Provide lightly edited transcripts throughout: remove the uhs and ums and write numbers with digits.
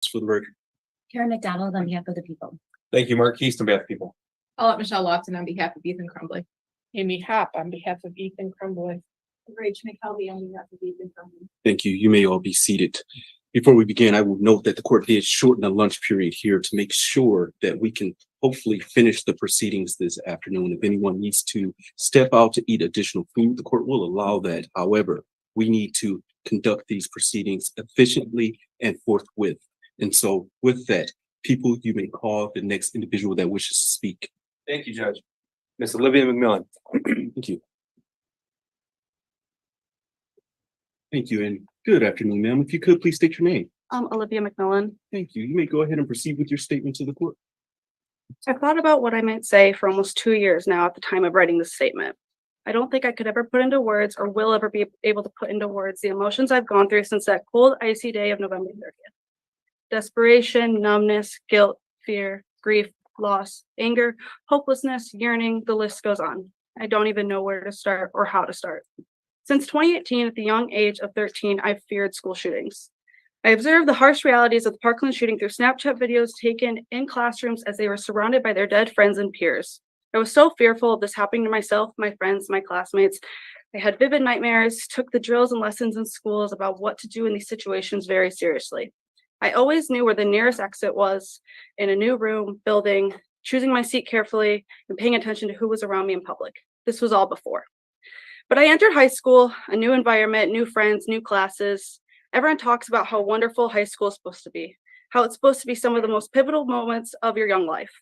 For the record. Karen McDonald on behalf of the people. Thank you, Mark East on behalf of the people. I'll let Michelle Lofton on behalf of Ethan Crumbley. Amy Hopp on behalf of Ethan Crumbley. Rach McKelvey on behalf of Ethan Crumbley. Thank you. You may all be seated. Before we begin, I will note that the court did shorten the lunch period here to make sure that we can hopefully finish the proceedings this afternoon. If anyone needs to step out to eat additional food, the court will allow that. However, we need to conduct these proceedings efficiently and forthwith. And so with that, people, you may call the next individual that wishes to speak. Thank you, Judge. Ms. Olivia McMillan. Thank you. Thank you, and good afternoon, ma'am. If you could, please state your name. Olivia McMillan. Thank you. You may go ahead and proceed with your statement to the court. I've thought about what I might say for almost 2 years now at the time of writing this statement. I don't think I could ever put into words or will ever be able to put into words the emotions I've gone through since that cold, icy day of November 30th. Desperation, numbness, guilt, fear, grief, loss, anger, hopelessness, yearning, the list goes on. I don't even know where to start or how to start. Since 2018, at the young age of 13, I've feared school shootings. I observed the harsh realities of the Parkland shooting through Snapchat videos taken in classrooms as they were surrounded by their dead friends and peers. I was so fearful of this happening to myself, my friends, my classmates. I had vivid nightmares, took the drills and lessons in schools about what to do in these situations very seriously. I always knew where the nearest exit was in a new room, building, choosing my seat carefully, and paying attention to who was around me in public. This was all before. But I entered high school, a new environment, new friends, new classes. Everyone talks about how wonderful high school is supposed to be, how it's supposed to be some of the most pivotal moments of your young life.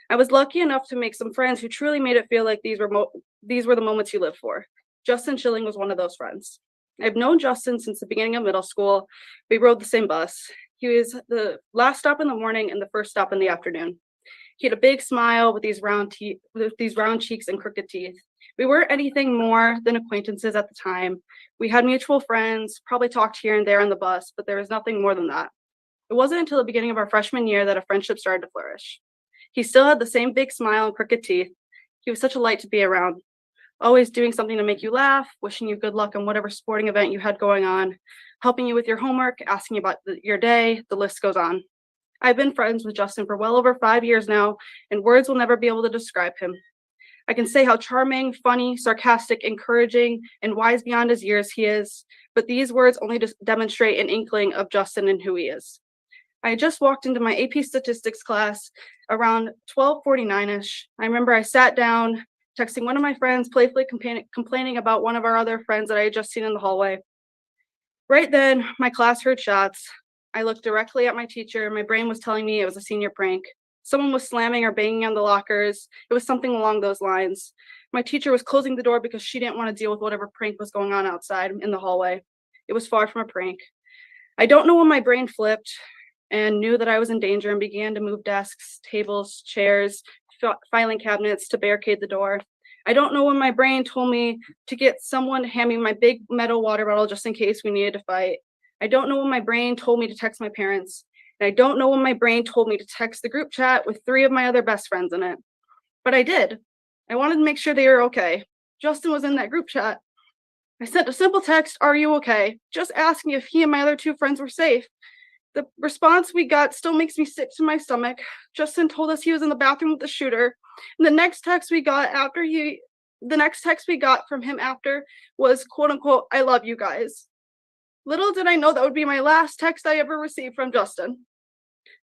I was lucky enough to make some friends who truly made it feel like these were the moments you lived for. Justin Schilling was one of those friends. I've known Justin since the beginning of middle school. We rode the same bus. He was the last stop in the morning and the first stop in the afternoon. He had a big smile with these round cheeks and crooked teeth. We weren't anything more than acquaintances at the time. We had mutual friends, probably talked here and there on the bus, but there was nothing more than that. It wasn't until the beginning of our freshman year that a friendship started to flourish. He still had the same big smile and crooked teeth. He was such a light to be around, always doing something to make you laugh, wishing you good luck on whatever sporting event you had going on, helping you with your homework, asking you about your day, the list goes on. I've been friends with Justin for well over 5 years now, and words will never be able to describe him. I can say how charming, funny, sarcastic, encouraging, and wise beyond his years he is, but these words only just demonstrate an inkling of Justin and who he is. I had just walked into my AP statistics class around 12:49-ish. I remember I sat down, texting one of my friends, playfully complaining about one of our other friends that I had just seen in the hallway. Right then, my class heard shots. I looked directly at my teacher. My brain was telling me it was a senior prank. Someone was slamming or banging on the lockers. It was something along those lines. My teacher was closing the door because she didn't want to deal with whatever prank was going on outside in the hallway. It was far from a prank. I don't know when my brain flipped and knew that I was in danger and began to move desks, tables, chairs, filing cabinets to barricade the door. I don't know when my brain told me to get someone to hand me my big metal water bottle just in case we needed to fight. I don't know when my brain told me to text my parents. And I don't know when my brain told me to text the group chat with 3 of my other best friends in it. But I did. I wanted to make sure they were okay. Justin was in that group chat. I sent a simple text, "Are you okay?" Just asking if he and my other 2 friends were safe. The response we got still makes me sick to my stomach. Justin told us he was in the bathroom with the shooter. And the next text we got from him after was, quote unquote, "I love you guys." Little did I know that would be my last text I ever received from Justin.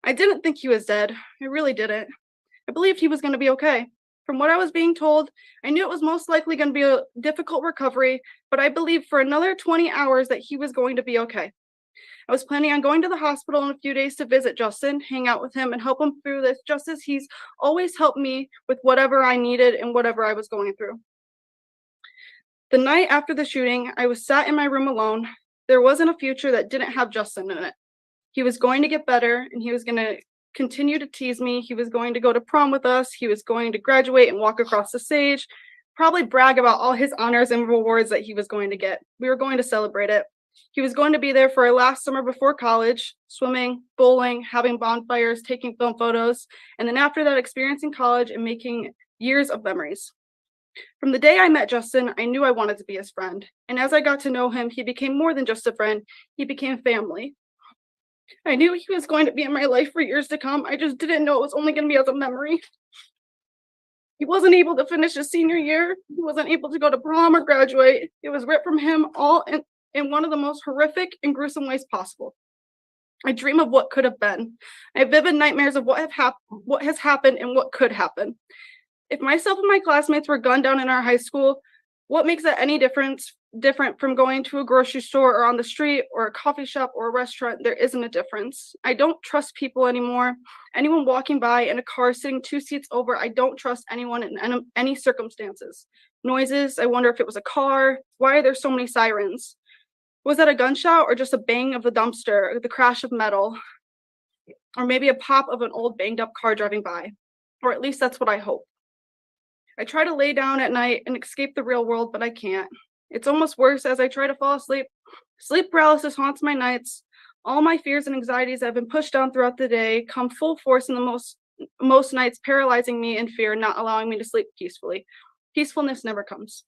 I didn't think he was dead. I really didn't. I believed he was going to be okay. From what I was being told, I knew it was most likely going to be a difficult recovery, but I believed for another 20 hours that he was going to be okay. I was planning on going to the hospital in a few days to visit Justin, hang out with him, and help him through this, just as he's always helped me with whatever I needed and whatever I was going through. The night after the shooting, I was sat in my room alone. There wasn't a future that didn't have Justin in it. He was going to get better, and he was going to continue to tease me. He was going to go to prom with us. He was going to graduate and walk across the stage, probably brag about all his honors and rewards that he was going to get. We were going to celebrate it. He was going to be there for our last summer before college, swimming, bowling, having bonfires, taking film photos, and then after that, experiencing college and making years of memories. From the day I met Justin, I knew I wanted to be his friend. And as I got to know him, he became more than just a friend. He became family. I knew he was going to be in my life for years to come. I just didn't know it was only going to be as a memory. He wasn't able to finish his senior year. He wasn't able to go to prom or graduate. It was ripped from him all in one of the most horrific and gruesome ways possible. I dream of what could have been. I have vivid nightmares of what has happened and what could happen. If myself and my classmates were gunned down in our high school, what makes that any different from going to a grocery store or on the street or a coffee shop or a restaurant? There isn't a difference. I don't trust people anymore. Anyone walking by in a car sitting 2 seats over, I don't trust anyone in any circumstances. Noises, I wonder if it was a car. Why are there so many sirens? Was that a gunshot or just a bang of the dumpster, the crash of metal? Or maybe a pop of an old banged up car driving by? Or at least that's what I hope. I try to lay down at night and escape the real world, but I can't. It's almost worse as I try to fall asleep. Sleep paralysis haunts my nights. All my fears and anxieties that have been pushed down throughout the day come full force in the most nights, paralyzing me in fear, not allowing me to sleep peacefully. Peacefulness never comes.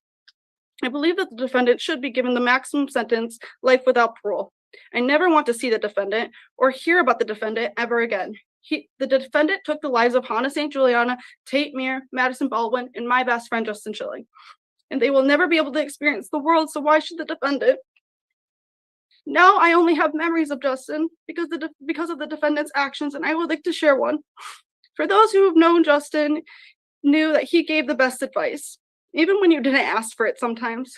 I believe that the defendant should be given the maximum sentence, life without parole. I never want to see the defendant or hear about the defendant ever again. The defendant took the lives of Hannah St. Juliana, Tate Meir, Madison Baldwin, and my best friend, Justin Schilling. And they will never be able to experience the world, so why should the defendant? Now I only have memories of Justin because of the defendant's actions, and I would like to share one. For those who have known Justin, knew that he gave the best advice, even when you didn't ask for it sometimes.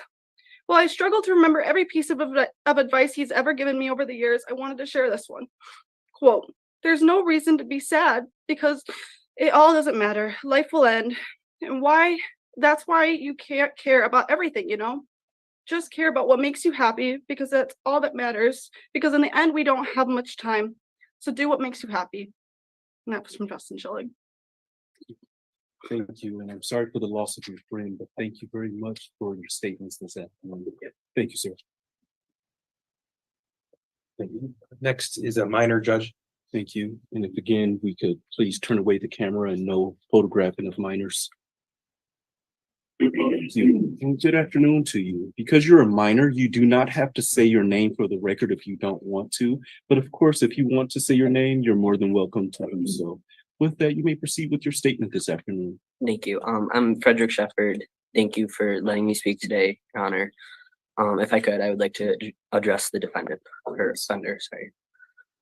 While I struggle to remember every piece of advice he's ever given me over the years, I wanted to share this one. Quote, "There's no reason to be sad because it all doesn't matter. Life will end. And that's why you can't care about everything, you know? Just care about what makes you happy because that's all that matters. Because in the end, we don't have much time. So do what makes you happy." And that was from Justin Schilling. Thank you, and I'm sorry for the loss of your friend, but thank you very much for your statements this afternoon. Thank you, sir. Thank you. Next is a minor judge. Thank you. And if again, we could please turn away the camera and no photographing of minors. Thank you. And good afternoon to you. Because you're a minor, you do not have to say your name for the record if you don't want to. But of course, if you want to say your name, you're more than welcome to do so. With that, you may proceed with your statement this afternoon. Thank you. I'm Frederick Shepard. Thank you for letting me speak today, Your Honor. If I could, I would like to address the defendant or offender, sorry.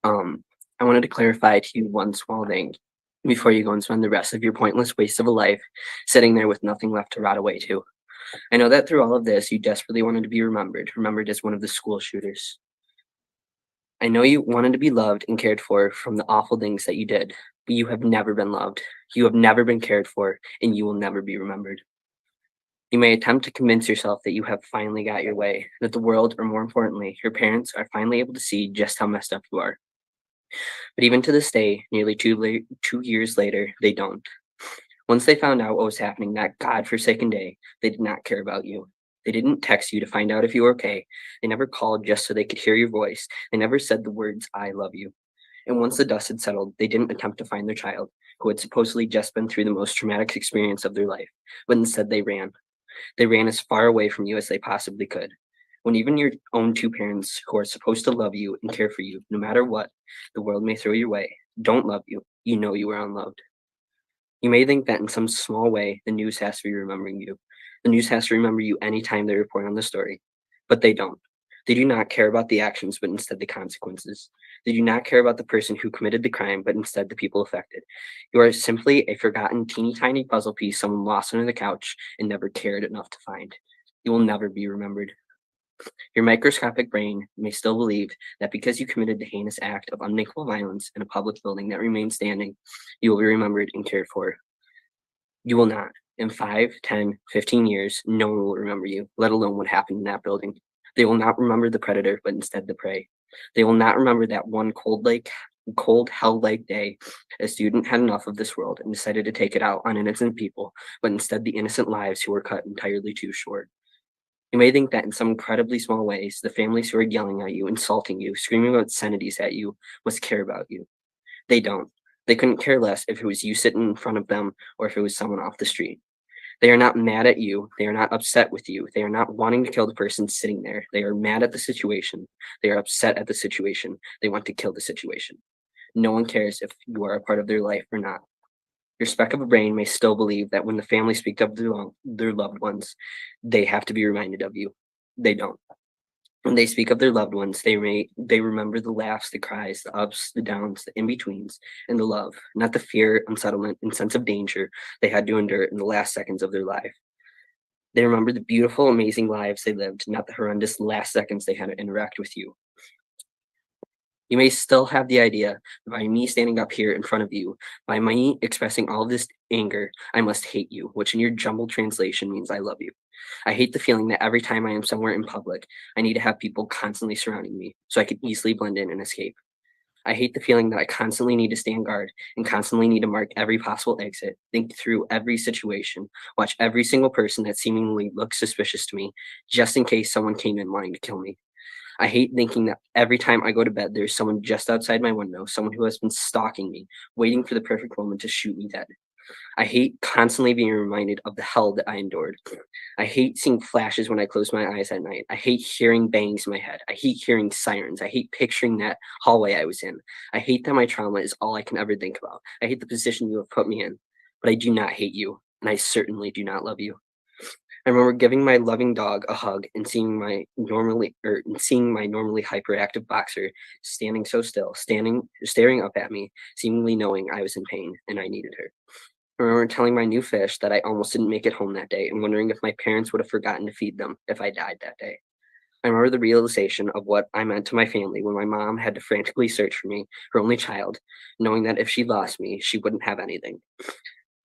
I wanted to clarify to you one small thing before you go and spend the rest of your pointless waste of a life sitting there with nothing left to rot away to. I know that through all of this, you desperately wanted to be remembered as one of the school shooters. I know you wanted to be loved and cared for from the awful things that you did, but you have never been loved, you have never been cared for, and you will never be remembered. You may attempt to convince yourself that you have finally got your way, that the world, or more importantly, your parents are finally able to see just how messed up you are. But even to this day, nearly 2 years later, they don't. Once they found out what was happening that godforsaken day, they did not care about you. They didn't text you to find out if you were okay. They never called just so they could hear your voice. They never said the words, "I love you." And once the dust had settled, they didn't attempt to find their child, who had supposedly just been through the most traumatic experience of their life, but instead they ran. They ran as far away from you as they possibly could. When even your own two parents, who are supposed to love you and care for you, no matter what the world may throw your way, don't love you, you know you are unloved. You may think that in some small way, the news has to be remembering you. The news has to remember you anytime they report on the story, but they don't. They do not care about the actions, but instead the consequences. They do not care about the person who committed the crime, but instead the people affected. You are simply a forgotten teeny tiny puzzle piece someone lost under the couch and never cared enough to find. You will never be remembered. Your microscopic brain may still believe that because you committed the heinous act of unthinkable violence in a public building that remains standing, you will be remembered and cared for. You will not. In 5, 10, 15 years, no one will remember you, let alone what happened in that building. They will not remember the predator, but instead the prey. They will not remember that one cold hell-like day a student had enough of this world and decided to take it out on innocent people, but instead the innocent lives who were cut entirely too short. You may think that in some incredibly small ways, the families who are yelling at you, insulting you, screaming obscenities at you must care about you. They don't. They couldn't care less if it was you sitting in front of them or if it was someone off the street. They are not mad at you. They are not upset with you. They are not wanting to kill the person sitting there. They are mad at the situation. They are upset at the situation. They want to kill the situation. No one cares if you are a part of their life or not. Your speck of a brain may still believe that when the family speaks of their loved ones, they have to be reminded of you. They don't. When they speak of their loved ones, they remember the laughs, the cries, the ups, the downs, the in-betweens, and the love, not the fear, unsettlement, and sense of danger they had to endure in the last seconds of their life. They remember the beautiful, amazing lives they lived, not the horrendous last seconds they had to interact with you. You may still have the idea that by me standing up here in front of you, by me expressing all of this anger, I must hate you, which in your jumbled translation means I love you. I hate the feeling that every time I am somewhere in public, I need to have people constantly surrounding me so I can easily blend in and escape. I hate the feeling that I constantly need to stand guard and constantly need to mark every possible exit, think through every situation, watch every single person that seemingly looks suspicious to me, just in case someone came in wanting to kill me. I hate thinking that every time I go to bed, there's someone just outside my window, someone who has been stalking me, waiting for the perfect moment to shoot me dead. I hate constantly being reminded of the hell that I endured. I hate seeing flashes when I close my eyes at night. I hate hearing bangs in my head. I hate hearing sirens. I hate picturing that hallway I was in. I hate that my trauma is all I can ever think about. I hate the position you have put me in, but I do not hate you, and I certainly do not love you. I remember giving my loving dog a hug and seeing my normally hyperactive boxer standing so still, staring up at me, seemingly knowing I was in pain and I needed her. I remember telling my new fish that I almost didn't make it home that day and wondering if my parents would have forgotten to feed them if I died that day. I remember the realization of what I meant to my family when my mom had to frantically search for me, her only child, knowing that if she lost me, she wouldn't have anything.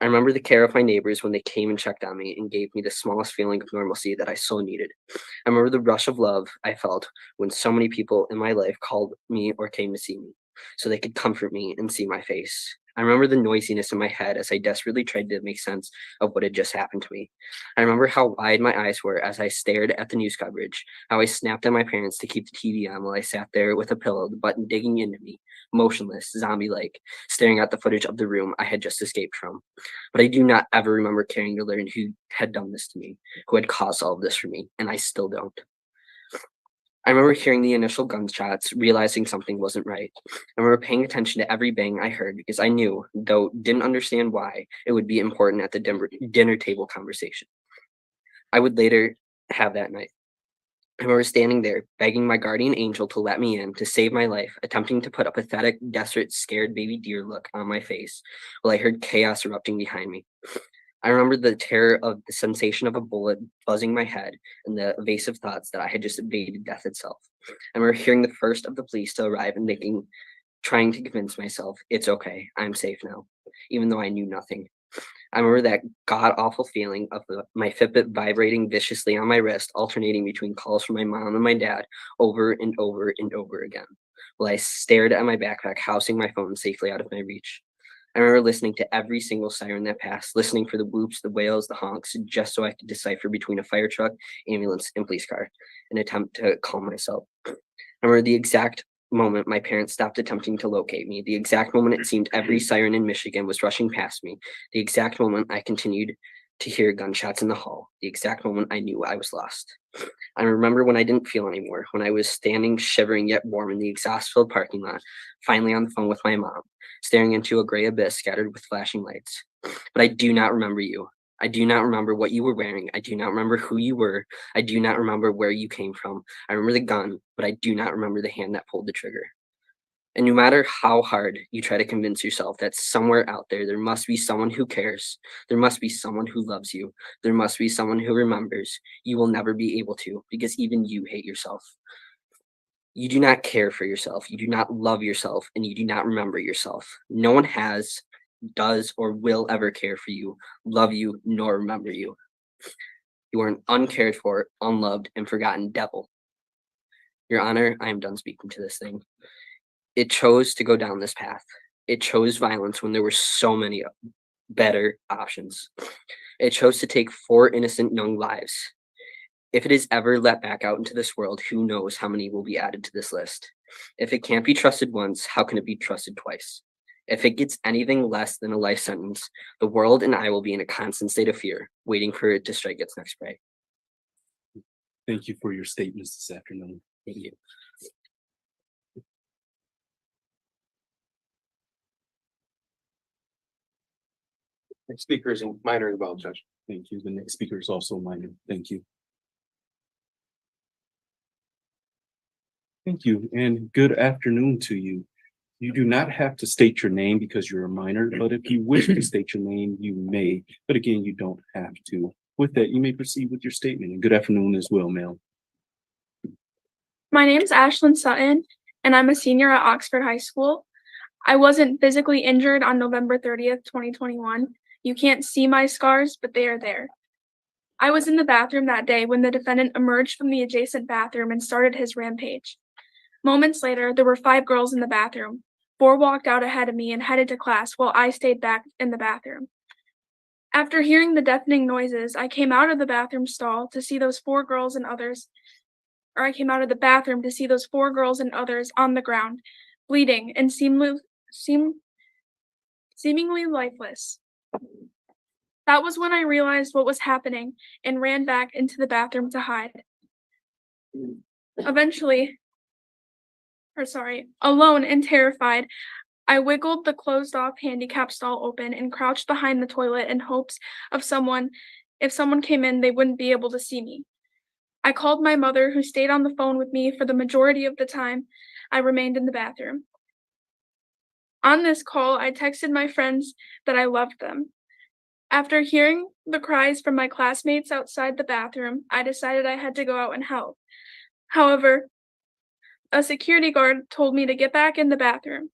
I remember the care of my neighbors when they came and checked on me and gave me the smallest feeling of normalcy that I so needed. I remember the rush of love I felt when so many people in my life called me or came to see me so they could comfort me and see my face. I remember the noisiness in my head as I desperately tried to make sense of what had just happened to me. I remember how wide my eyes were as I stared at the news coverage, how I snapped at my parents to keep the TV on while I sat there with a pillow, the button digging into me, motionless, zombie-like, staring at the footage of the room I had just escaped from. But I do not ever remember caring to learn who had done this to me, who had caused all of this for me, and I still don't. I remember hearing the initial gunshots, realizing something wasn't right. I remember paying attention to every bang I heard because I knew, though didn't understand why, it would be important at the dinner table conversation I would later have that night. I remember standing there, begging my guardian angel to let me in, to save my life, attempting to put a pathetic, desperate, scared baby deer look on my face while I heard chaos erupting behind me. I remember the terror of the sensation of a bullet buzzing my head and the evasive thoughts that I had just evaded death itself. I remember hearing the first of the police to arrive and trying to convince myself, it's okay, I'm safe now, even though I knew nothing. I remember that god-awful feeling of my Fitbit vibrating viciously on my wrist, alternating between calls from my mom and my dad over and over and over again, while I stared at my backpack, housing my phone safely out of my reach. I remember listening to every single siren that passed, listening for the whoops, the wails, the honks, just so I could decipher between a fire truck, ambulance, and police car, an attempt to calm myself. I remember the exact moment my parents stopped attempting to locate me, the exact moment it seemed every siren in Michigan was rushing past me, the exact moment I continued to hear gunshots in the hall, the exact moment I knew I was lost. I remember when I didn't feel anymore, when I was standing shivering yet warm in the exhaust-filled parking lot, finally on the phone with my mom, staring into a gray abyss scattered with flashing lights. But I do not remember you. I do not remember what you were wearing. I do not remember who you were. I do not remember where you came from. I remember the gun, but I do not remember the hand that pulled the trigger. And no matter how hard you try to convince yourself that somewhere out there must be someone who cares, there must be someone who loves you, there must be someone who remembers, you will never be able to, because even you hate yourself. You do not care for yourself, you do not love yourself, and you do not remember yourself. No one has, does, or will ever care for you, love you, nor remember you. You are an uncared for, unloved, and forgotten devil. Your Honor, I am done speaking to this thing. It chose to go down this path. It chose violence when there were so many better options. It chose to take 4 innocent young lives. If it is ever let back out into this world, who knows how many will be added to this list. If it can't be trusted once, how can it be trusted twice? If it gets anything less than a life sentence, the world and I will be in a constant state of fear, waiting for it to strike its next prey. Thank you for your statements this afternoon. Thank you. Next speaker is a minor as well, Judge. Thank you. The next speaker is also minor. Thank you. Thank you, and good afternoon to you. You do not have to state your name because you're a minor, but if you wish to state your name, you may. But again, you don't have to. With that, you may proceed with your statement, and good afternoon as well, ma'am. My name's Ashlyn Sutton, and I'm a senior at Oxford High School. I wasn't physically injured on November 30th, 2021. You can't see my scars, but they are there. I was in the bathroom that day when the defendant emerged from the adjacent bathroom and started his rampage. Moments later, there were 5 girls in the bathroom. 4 walked out ahead of me and headed to class while I stayed back in the bathroom. After hearing the deafening noises, I came out of the bathroom stall to see those 4 girls and others, or I came out of the bathroom to see those 4 girls and others on the ground, bleeding and seemingly lifeless. That was when I realized what was happening and ran back into the bathroom to hide. Alone and terrified, I wiggled the closed-off handicap stall open and crouched behind the toilet in hopes of if someone came in, they wouldn't be able to see me. I called my mother, who stayed on the phone with me for the majority of the time I remained in the bathroom. On this call, I texted my friends that I loved them. After hearing the cries from my classmates outside the bathroom, I decided I had to go out and help. However, a security guard told me to get back in the bathroom.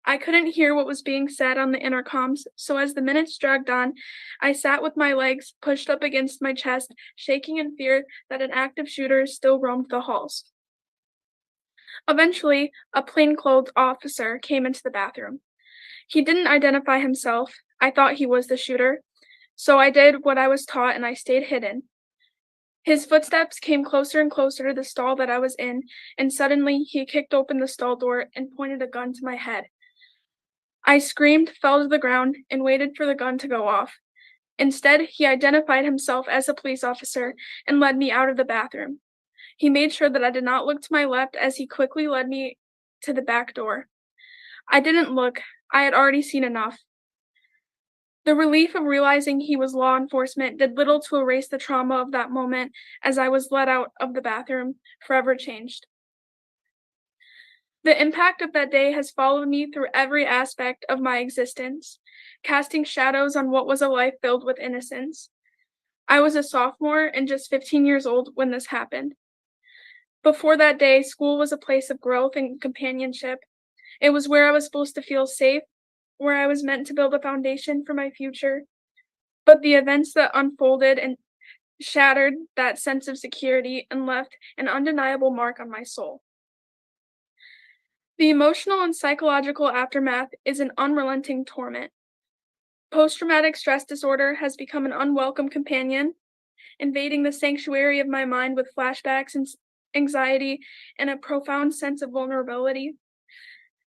I couldn't hear what was being said on the intercoms, so as the minutes dragged on, I sat with my legs pushed up against my chest, shaking in fear that an active shooter still roamed the halls. Eventually, a plainclothes officer came into the bathroom. He didn't identify himself. I thought he was the shooter, so I did what I was taught and I stayed hidden. His footsteps came closer and closer to the stall that I was in, and suddenly he kicked open the stall door and pointed a gun to my head. I screamed, fell to the ground, and waited for the gun to go off. Instead, he identified himself as a police officer and led me out of the bathroom. He made sure that I did not look to my left as he quickly led me to the back door. I didn't look. I had already seen enough. The relief of realizing he was law enforcement did little to erase the trauma of that moment as I was let out of the bathroom, forever changed. The impact of that day has followed me through every aspect of my existence, casting shadows on what was a life filled with innocence. I was a sophomore and just 15 years old when this happened. Before that day, school was a place of growth and companionship. It was where I was supposed to feel safe, where I was meant to build a foundation for my future. But the events that unfolded and shattered that sense of security and left an undeniable mark on my soul. The emotional and psychological aftermath is an unrelenting torment. Post-traumatic stress disorder has become an unwelcome companion, invading the sanctuary of my mind with flashbacks and anxiety and a profound sense of vulnerability.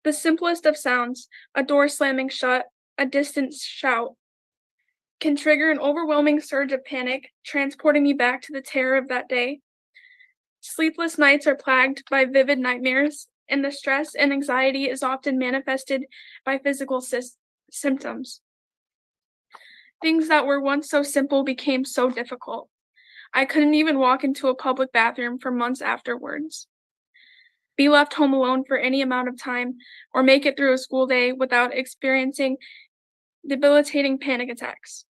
The simplest of sounds, a door slamming shut, a distant shout, can trigger an overwhelming surge of panic, transporting me back to the terror of that day. Sleepless nights are plagued by vivid nightmares, and the stress and anxiety is often manifested by physical symptoms. Things that were once so simple became so difficult. I couldn't even walk into a public bathroom for months afterwards, be left home alone for any amount of time, or make it through a school day without experiencing debilitating panic attacks.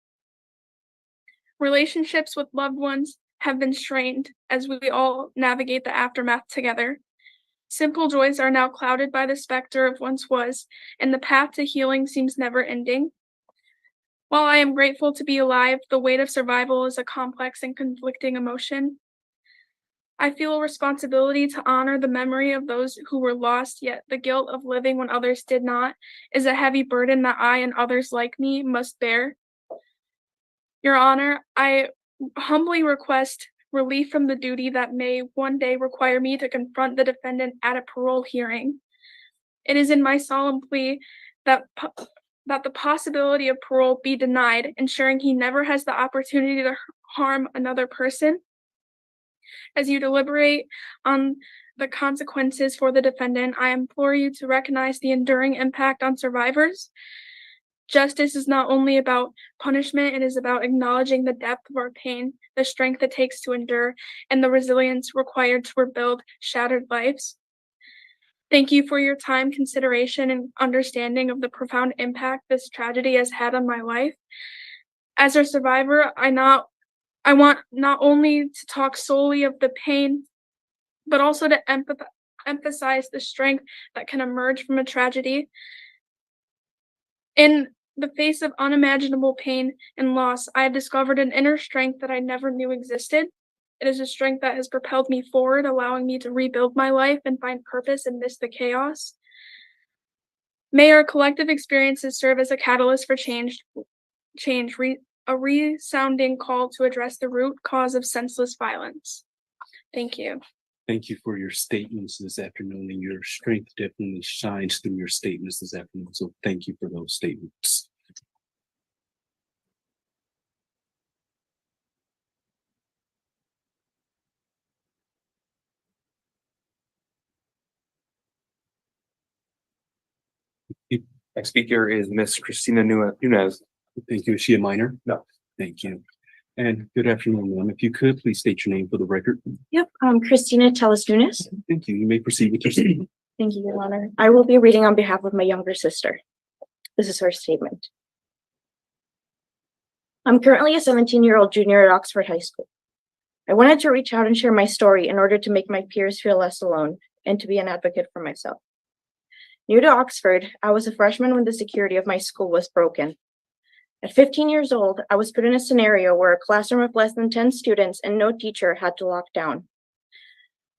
Relationships with loved ones have been strained as we all navigate the aftermath together. Simple joys are now clouded by the specter of once was, and the path to healing seems never ending. While I am grateful to be alive, the weight of survival is a complex and conflicting emotion. I feel a responsibility to honor the memory of those who were lost, yet the guilt of living when others did not is a heavy burden that I and others like me must bear. Your Honor, I humbly request relief from the duty that may one day require me to confront the defendant at a parole hearing. It is in my solemn plea that the possibility of parole be denied, ensuring he never has the opportunity to harm another person. As you deliberate on the consequences for the defendant, I implore you to recognize the enduring impact on survivors. Justice is not only about punishment, it is about acknowledging the depth of our pain, the strength it takes to endure, and the resilience required to rebuild shattered lives. Thank you for your time, consideration, and understanding of the profound impact this tragedy has had on my life. As a survivor, I want not only to talk solely of the pain, but also to emphasize the strength that can emerge from a tragedy. In the face of unimaginable pain and loss, I have discovered an inner strength that I never knew existed. It is a strength that has propelled me forward, allowing me to rebuild my life and find purpose amidst the chaos. May our collective experiences serve as a catalyst for a resounding call to address the root cause of senseless violence. Thank you. Thank you for your statements this afternoon, and your strength definitely shines through your statements this afternoon. So thank you for those statements. Next speaker is Miss Christina Nunez. Thank you. Is she a minor? No. Thank you. And good afternoon, ma'am. If you could, please state your name for the record. Yep, Christina Nunes. Thank you. You may proceed with your statement. Thank you, Your Honor. I will be reading on behalf of my younger sister. This is her statement. I'm currently a 17-year-old junior at Oxford High School. I wanted to reach out and share my story in order to make my peers feel less alone and to be an advocate for myself. New to Oxford, I was a freshman when the security of my school was broken. At 15 years old, I was put in a scenario where a classroom of less than 10 students and no teacher had to lock down.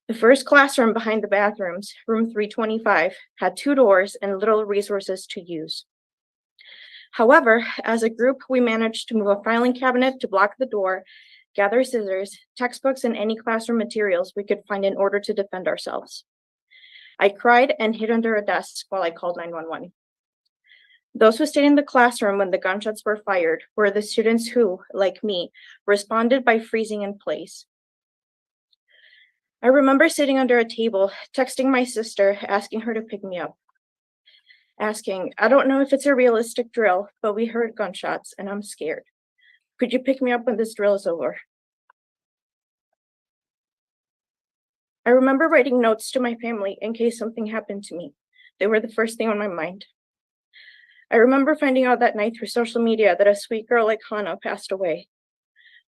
The first classroom behind the bathrooms, room 325, had 2 doors and little resources to use. However, as a group, we managed to move a filing cabinet to block the door, gather scissors, textbooks, and any classroom materials we could find in order to defend ourselves. I cried and hid under a desk while I called 911. Those who stayed in the classroom when the gunshots were fired were the students who, like me, responded by freezing in place. I remember sitting under a table, texting my sister, asking her to pick me up. Asking, I don't know if it's a realistic drill, but we heard gunshots and I'm scared. Could you pick me up when this drill is over? I remember writing notes to my family in case something happened to me. They were the first thing on my mind. I remember finding out that night through social media that a sweet girl like Hannah passed away.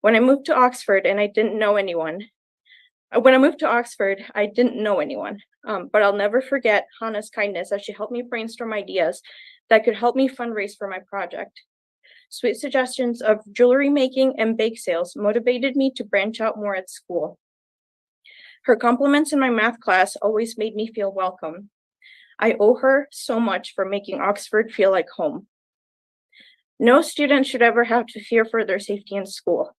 When I moved to Oxford, I didn't know anyone, but I'll never forget Hannah's kindness as she helped me brainstorm ideas that could help me fundraise for my project. Sweet suggestions of jewelry making and bake sales motivated me to branch out more at school. Her compliments in my math class always made me feel welcome. I owe her so much for making Oxford feel like home. No student should ever have to fear for their safety in school.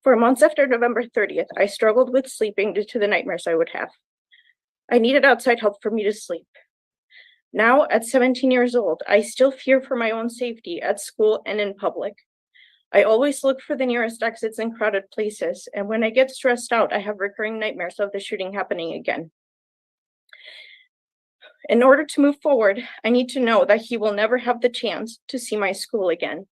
For months after November 30th, I struggled with sleeping due to the nightmares I would have. I needed outside help for me to sleep. Now, at 17 years old, I still fear for my own safety at school and in public. I always look for the nearest exits in crowded places, and when I get stressed out, I have recurring nightmares of the shooting happening again. In order to move forward, I need to know that he will never have the chance to see my school again.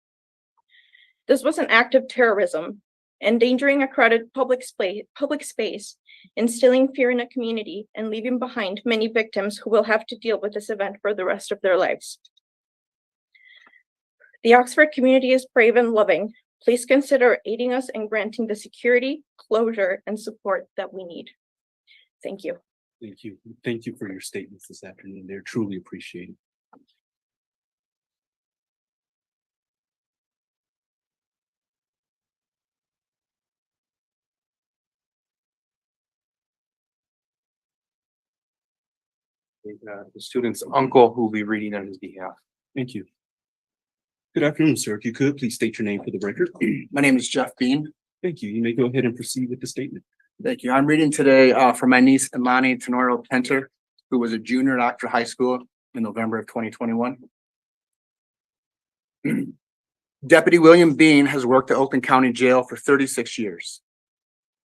This was an act of terrorism, endangering a crowded public space, instilling fear in a community, and leaving behind many victims who will have to deal with this event for the rest of their lives. The Oxford community is brave and loving. Please consider aiding us in granting the security, closure, and support that we need. Thank you. Thank you. Thank you for your statements this afternoon. They're truly appreciated. The student's uncle who will be reading on his behalf. Thank you. Good afternoon, sir. If you could, please state your name for the record. My name is Jeff Bean. Thank you. You may go ahead and proceed with the statement. Thank you. I'm reading today for my niece, Imani Tenoro Penter, who was a junior at Oxford High School in November of 2021. Deputy William Bean has worked at Oakland County Jail for 36 years.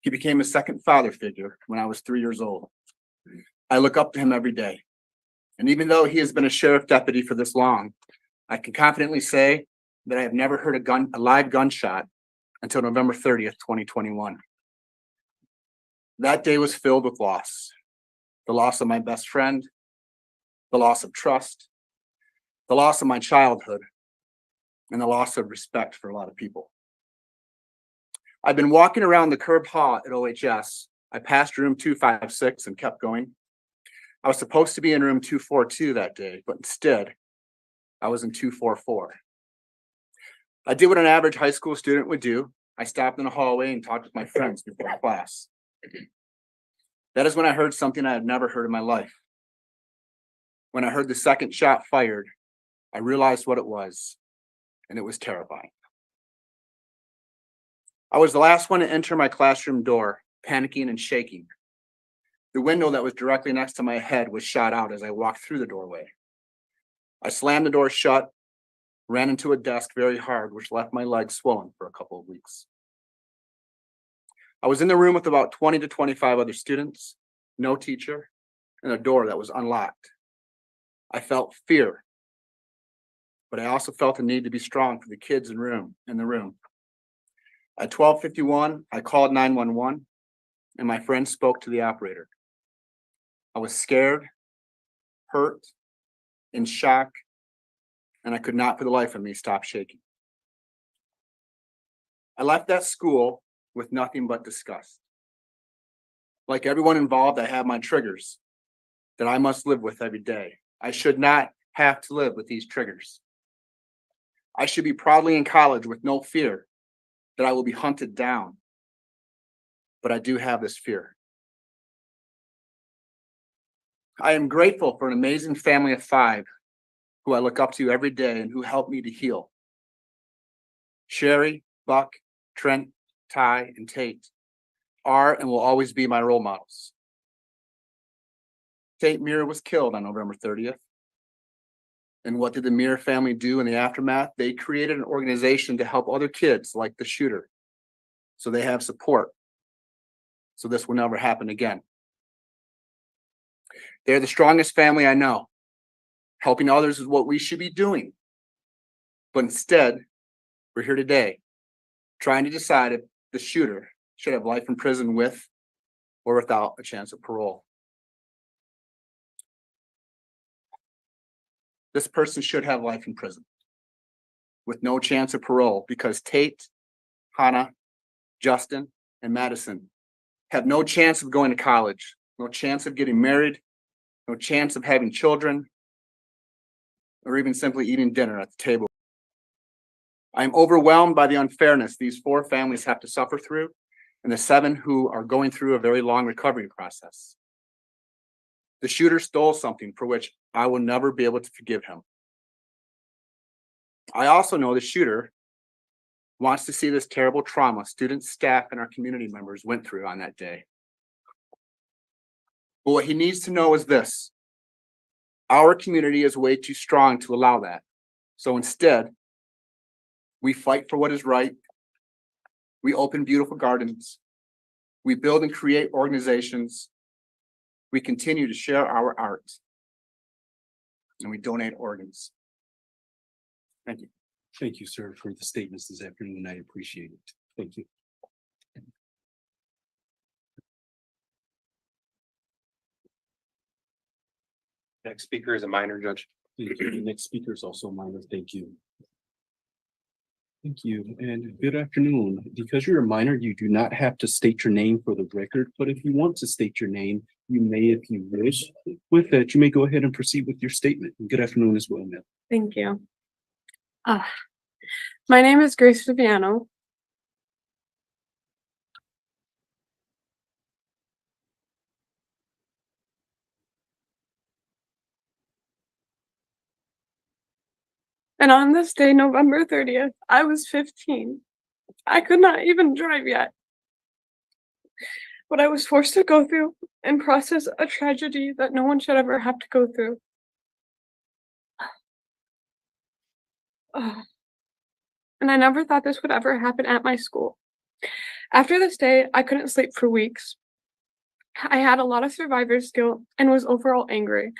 He became a second father figure when I was 3 years old. I look up to him every day. And even though he has been a sheriff deputy for this long, I can confidently say that I have never heard a live gunshot until November 30th, 2021. That day was filled with loss. The loss of my best friend, the loss of trust, the loss of my childhood, and the loss of respect for a lot of people. I've been walking around the curb hall at OHS. I passed room 256 and kept going. I was supposed to be in room 242 that day, but instead, I was in 244. I did what an average high school student would do. I stopped in the hallway and talked with my friends before class. That is when I heard something I had never heard in my life. When I heard the second shot fired, I realized what it was, and it was terrifying. I was the last one to enter my classroom door, panicking and shaking. The window that was directly next to my head was shot out as I walked through the doorway. I slammed the door shut, ran into a desk very hard, which left my legs swollen for a couple of weeks. I was in the room with about 20 to 25 other students, no teacher, and a door that was unlocked. I felt fear, but I also felt the need to be strong for the kids in the room. At 12:51, I called 911, and my friend spoke to the operator. I was scared, hurt, in shock, and I could not for the life of me stop shaking. I left that school with nothing but disgust. Like everyone involved, I have my triggers that I must live with every day. I should not have to live with these triggers. I should be proudly in college with no fear that I will be hunted down. But I do have this fear. I am grateful for an amazing family of 5 who I look up to every day and who help me to heal. Sherry, Buck, Trent, Ty, and Tate are and will always be my role models. Tate Muir was killed on November 30th. And what did the Muir family do in the aftermath? They created an organization to help other kids like the shooter, so they have support, so this will never happen again. They're the strongest family I know. Helping others is what we should be doing. But instead, we're here today trying to decide if the shooter should have life in prison with or without a chance of parole. This person should have life in prison with no chance of parole because Tate, Hannah, Justin, and Madison have no chance of going to college, no chance of getting married, no chance of having children, or even simply eating dinner at the table. I am overwhelmed by the unfairness these 4 families have to suffer through, and the 7 who are going through a very long recovery process. The shooter stole something for which I will never be able to forgive him. I also know the shooter wants to see this terrible trauma students, staff, and our community members went through on that day. But what he needs to know is this: our community is way too strong to allow that. So instead, we fight for what is right. We open beautiful gardens. We build and create organizations. We continue to share our art. And we donate organs. Thank you. Thank you, sir, for the statements this afternoon. I appreciate it. Thank you. Next speaker is a minor judge. Thank you. The next speaker is also minor. Thank you. Thank you, and good afternoon. Because you're a minor, you do not have to state your name for the record, but if you want to state your name, you may if you wish. With that, you may go ahead and proceed with your statement. And good afternoon as well, ma'am. Thank you. My name is Grace Viviano. And on this day, November 30th, I was 15. I could not even drive yet. But I was forced to go through and process a tragedy that no one should ever have to go through. Ugh. And I never thought this would ever happen at my school. After this day, I couldn't sleep for weeks. I had a lot of survivor's guilt and was overall angry.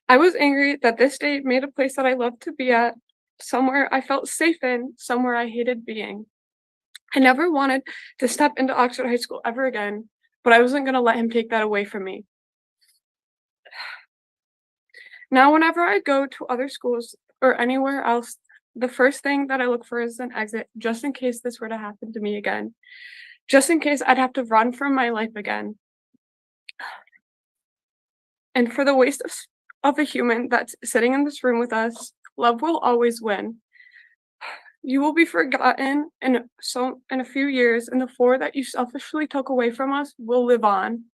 I was angry that this day made a place that I loved to be at, somewhere I felt safe in, somewhere I hated being. I never wanted to step into Oxford High School ever again, but I wasn't going to let him take that away from me. Now, whenever I go to other schools or anywhere else, the first thing that I look for is an exit, just in case this were to happen to me again. Just in case I'd have to run from my life again. And for the waste of a human that's sitting in this room with us, love will always win. You will be forgotten in a few years, and the 4 that you selfishly took away from us will live on.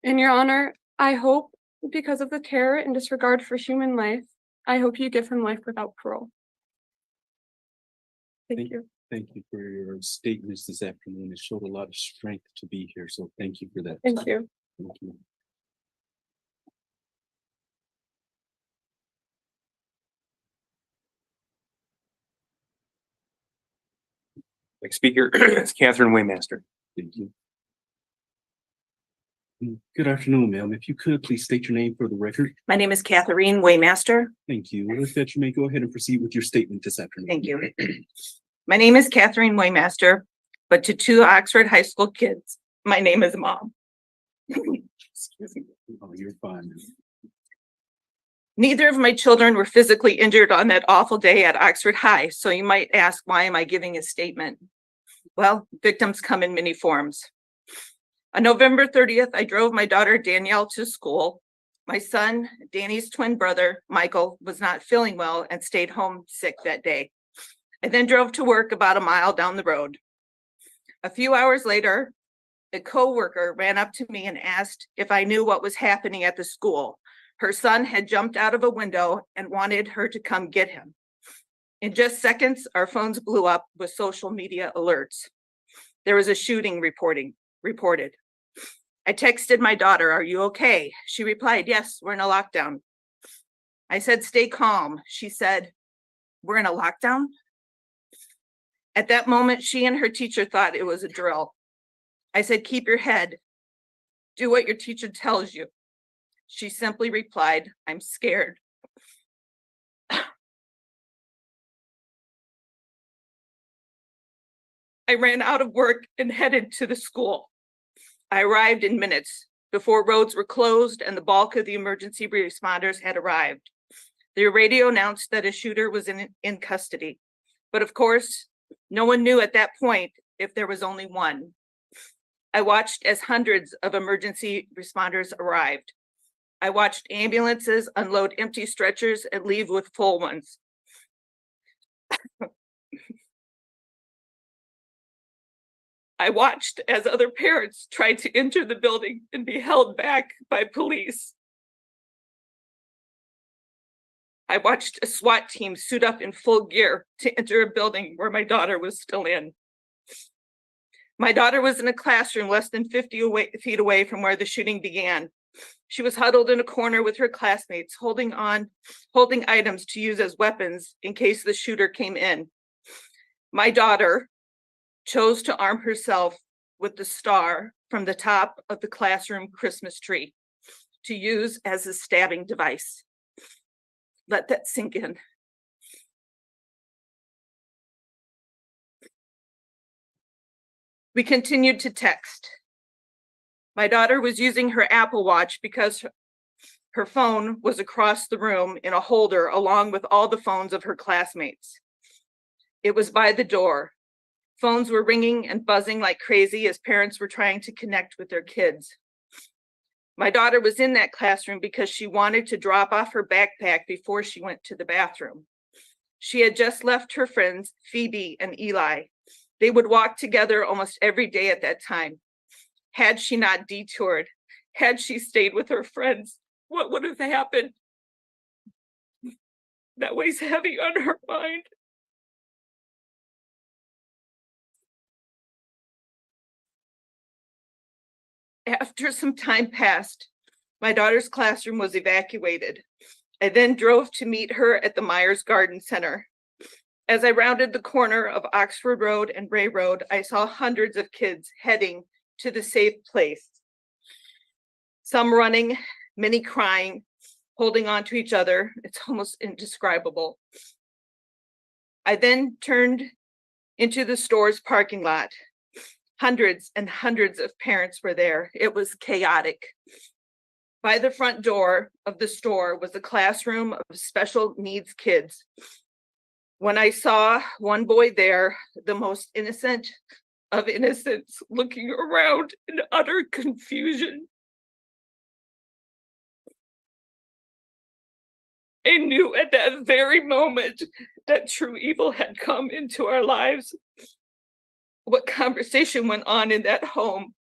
In your honor, I hope, because of the terror and disregard for human life, I hope you give him life without parole. Thank you. Thank you for your statements this afternoon. It showed a lot of strength to be here, so thank you for that. Thank you. Thank you. Next speaker is Catherine Waymaster. Thank you. Good afternoon, ma'am. If you could, please state your name for the record. My name is Catherine Waymaster. Thank you. With that, you may go ahead and proceed with your statement this afternoon. Thank you. My name is Catherine Waymaster, but to 2 Oxford High School kids, my name is Mom. Excuse me. Oh, you're fine. Neither of my children were physically injured on that awful day at Oxford High, so you might ask, why am I giving a statement? Well, victims come in many forms. On November 30th, I drove my daughter Danielle to school. My son, Danny's twin brother, Michael, was not feeling well and stayed home sick that day. I then drove to work about a mile down the road. A few hours later, a co-worker ran up to me and asked if I knew what was happening at the school. Her son had jumped out of a window and wanted her to come get him. In just seconds, our phones blew up with social media alerts. There was a shooting reported. I texted my daughter, "Are you okay?" She replied, "Yes, we're in a lockdown." I said, "Stay calm." She said, "We're in a lockdown?" At that moment, she and her teacher thought it was a drill. I said, "Keep your head. Do what your teacher tells you." She simply replied, "I'm scared." I ran out of work and headed to the school. I arrived in minutes before roads were closed and the bulk of the emergency responders had arrived. The radio announced that a shooter was in custody. But of course, no one knew at that point if there was only one. I watched as hundreds of emergency responders arrived. I watched ambulances unload empty stretchers and leave with full ones. I watched as other parents tried to enter the building and be held back by police. I watched a SWAT team suit up in full gear to enter a building where my daughter was still in. My daughter was in a classroom less than 50 feet away from where the shooting began. She was huddled in a corner with her classmates, holding items to use as weapons in case the shooter came in. My daughter chose to arm herself with the star from the top of the classroom Christmas tree to use as a stabbing device. Let that sink in. We continued to text. My daughter was using her Apple Watch because her phone was across the room in a holder along with all the phones of her classmates. It was by the door. Phones were ringing and buzzing like crazy as parents were trying to connect with their kids. My daughter was in that classroom because she wanted to drop off her backpack before she went to the bathroom. She had just left her friends, Phoebe and Eli. They would walk together almost every day at that time. Had she not detoured, had she stayed with her friends, what would have happened? That weighs heavy on her mind. After some time passed, my daughter's classroom was evacuated. I then drove to meet her at the Myers Garden Center. As I rounded the corner of Oxford Road and Ray Road, I saw hundreds of kids heading to the safe place. Some running, many crying, holding on to each other. It's almost indescribable. I then turned into the store's parking lot. Hundreds and hundreds of parents were there. It was chaotic. By the front door of the store was a classroom of special needs kids. When I saw one boy there, the most innocent of innocents, looking around in utter confusion, I knew at that very moment that true evil had come into our lives. What conversation went on in that home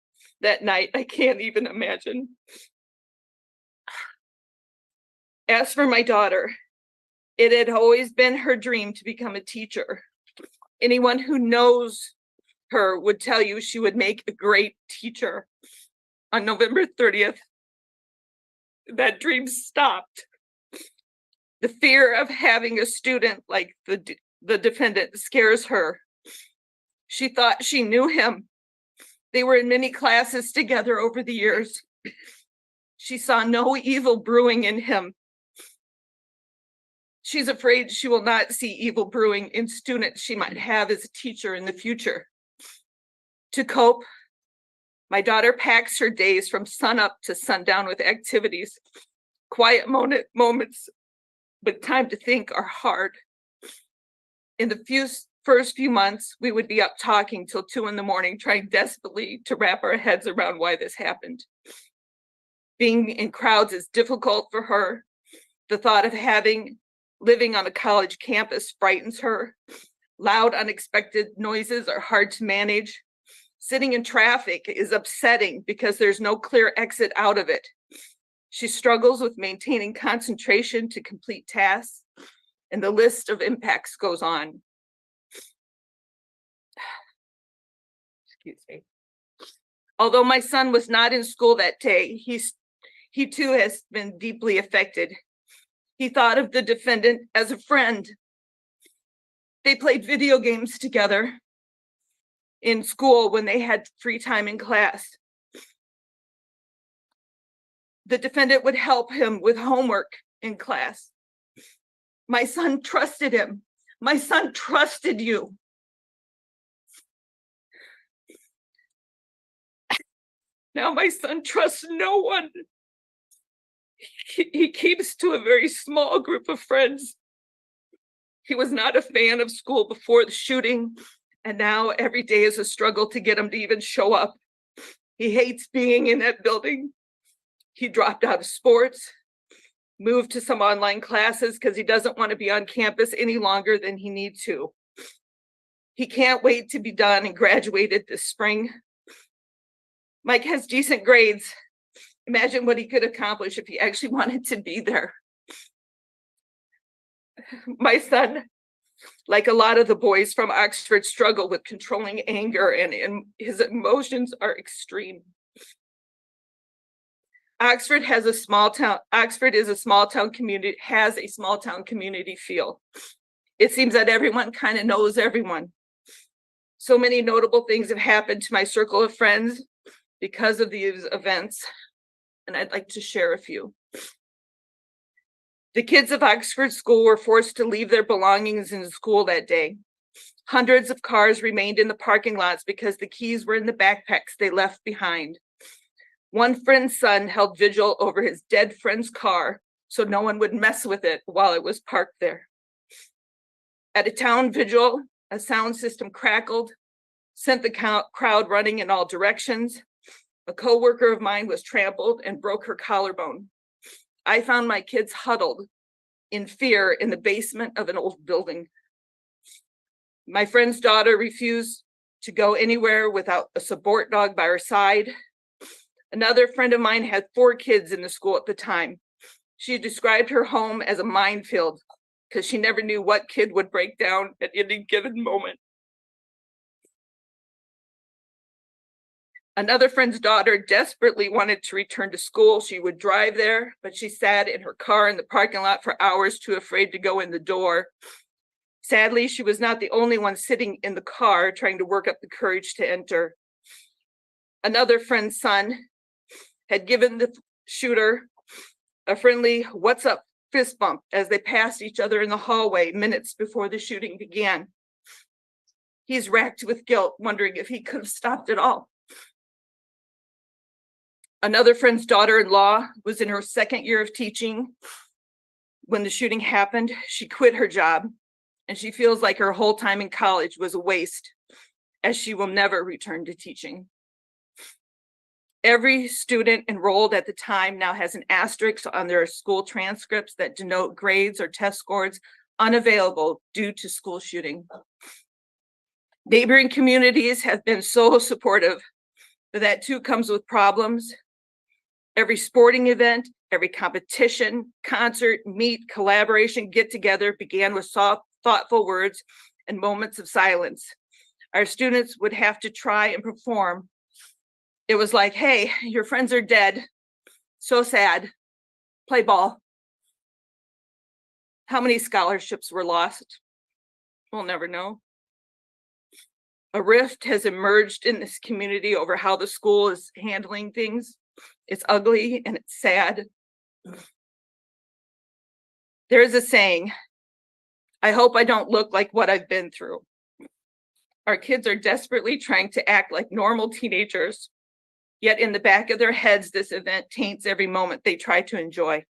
that night, I can't even imagine. As for my daughter, it had always been her dream to become a teacher. Anyone who knows her would tell you she would make a great teacher. On November 30th, that dream stopped. The fear of having a student like the defendant scares her. She thought she knew him. They were in many classes together over the years. She saw no evil brewing in him. She's afraid she will not see evil brewing in students she might have as a teacher in the future. To cope, my daughter packs her days from sunup to sundown with activities. Quiet moments, but time to think are hard. In the first few months, we would be up talking till 2 a.m, trying desperately to wrap our heads around why this happened. Being in crowds is difficult for her. The thought of living on a college campus frightens her. Loud, unexpected noises are hard to manage. Sitting in traffic is upsetting because there's no clear exit out of it. She struggles with maintaining concentration to complete tasks, and the list of impacts goes on. Excuse me. Although my son was not in school that day, he too has been deeply affected. He thought of the defendant as a friend. They played video games together in school when they had free time in class. The defendant would help him with homework in class. My son trusted him. My son trusted you. Now my son trusts no one. He keeps to a very small group of friends. He was not a fan of school before the shooting, and now every day is a struggle to get him to even show up. He hates being in that building. He dropped out of sports, moved to some online classes because he doesn't want to be on campus any longer than he needs to. He can't wait to be done and graduated this spring. Mike has decent grades. Imagine what he could accomplish if he actually wanted to be there. My son, like a lot of the boys from Oxford, struggle with controlling anger, and his emotions are extreme. Oxford is a small town community, has a small town community feel. It seems that everyone kind of knows everyone. So many notable things have happened to my circle of friends because of these events, and I'd like to share a few. The kids of Oxford School were forced to leave their belongings in school that day. Hundreds of cars remained in the parking lots because the keys were in the backpacks they left behind. One friend's son held vigil over his dead friend's car so no one would mess with it while it was parked there. At a town vigil, a sound system crackled, sent the crowd running in all directions. A coworker of mine was trampled and broke her collarbone. I found my kids huddled in fear in the basement of an old building. My friend's daughter refused to go anywhere without a support dog by her side. Another friend of mine had 4 kids in the school at the time. She described her home as a minefield because she never knew what kid would break down at any given moment. Another friend's daughter desperately wanted to return to school. She would drive there, but she sat in her car in the parking lot for hours, too afraid to go in the door. Sadly, she was not the only one sitting in the car trying to work up the courage to enter. Another friend's son had given the shooter a friendly "what's up" fist bump as they passed each other in the hallway minutes before the shooting began. He's racked with guilt, wondering if he could have stopped it all. Another friend's daughter-in-law was in her second year of teaching when the shooting happened. She quit her job, and she feels like her whole time in college was a waste, as she will never return to teaching. Every student enrolled at the time now has an asterisk on their school transcripts that denote grades or test scores unavailable due to school shooting. Neighboring communities have been so supportive, but that too comes with problems. Every sporting event, every competition, concert, meet, collaboration, get together began with soft, thoughtful words and moments of silence. Our students would have to try and perform. It was like, hey, your friends are dead. So sad. Play ball. How many scholarships were lost? We'll never know. A rift has emerged in this community over how the school is handling things. It's ugly and it's sad. There is a saying, I hope I don't look like what I've been through. Our kids are desperately trying to act like normal teenagers, yet in the back of their heads, this event taints every moment they try to enjoy.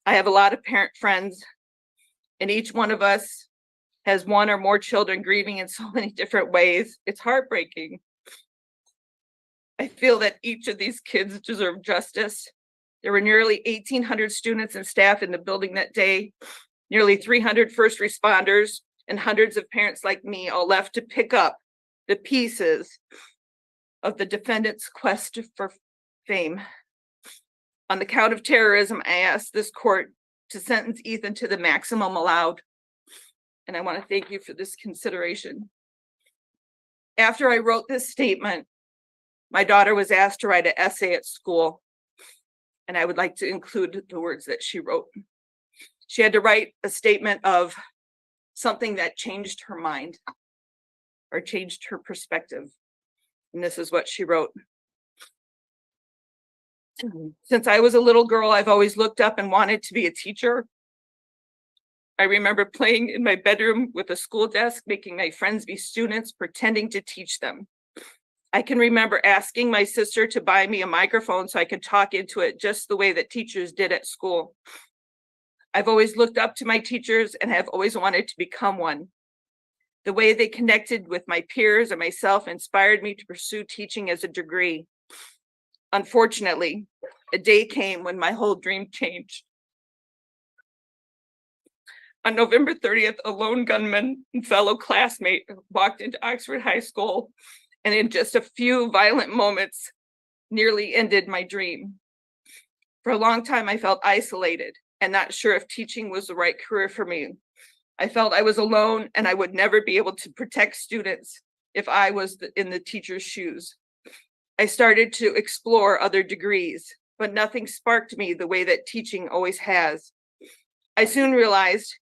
I have a lot of parent friends, and each one of us has one or more children grieving in so many different ways. It's heartbreaking. I feel that each of these kids deserve justice. There were nearly 1,800 students and staff in the building that day, nearly 300 first responders, and hundreds of parents like me all left to pick up the pieces of the defendant's quest for fame. On the count of terrorism, I ask this court to sentence Ethan to the maximum allowed. And I want to thank you for this consideration. After I wrote this statement, my daughter was asked to write an essay at school, and I would like to include the words that she wrote. She had to write a statement of something that changed her mind or changed her perspective. And this is what she wrote. Since I was a little girl, I've always looked up and wanted to be a teacher. I remember playing in my bedroom with a school desk, making my friends be students, pretending to teach them. I can remember asking my sister to buy me a microphone so I could talk into it just the way that teachers did at school. I've always looked up to my teachers and have always wanted to become one. The way they connected with my peers and myself inspired me to pursue teaching as a degree. Unfortunately, a day came when my whole dream changed. On November 30th, a lone gunman and fellow classmate walked into Oxford High School, and in just a few violent moments, nearly ended my dream. For a long time, I felt isolated and not sure if teaching was the right career for me. I felt I was alone and I would never be able to protect students if I was in the teacher's shoes. I started to explore other degrees, but nothing sparked me the way that teaching always has. I soon realized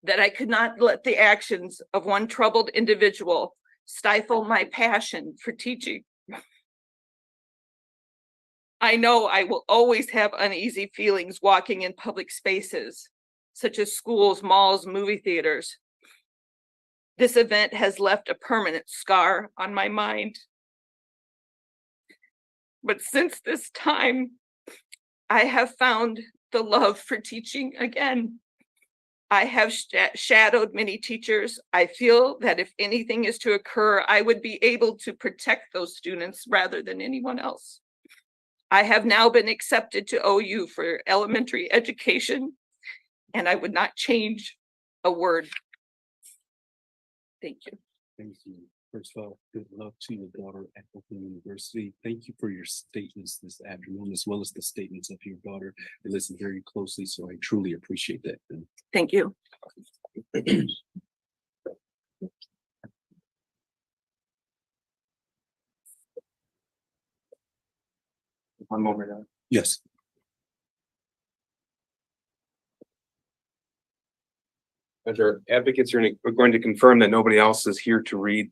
that I could not let the actions of one troubled individual stifle my passion for teaching. I know I will always have uneasy feelings walking in public spaces, such as schools, malls, movie theaters. This event has left a permanent scar on my mind. But since this time, I have found the love for teaching again. I have shadowed many teachers. I feel that if anything is to occur, I would be able to protect those students rather than anyone else. I have now been accepted to OU for elementary education, and I would not change a word. Thank you. Thank you. First of all, good luck to your daughter at Oakland University. Thank you for your statements this afternoon, as well as the statements of your daughter. I listened very closely, so I truly appreciate that. Thank you. One moment. Yes. As our advocates are going to confirm that nobody else is here to read.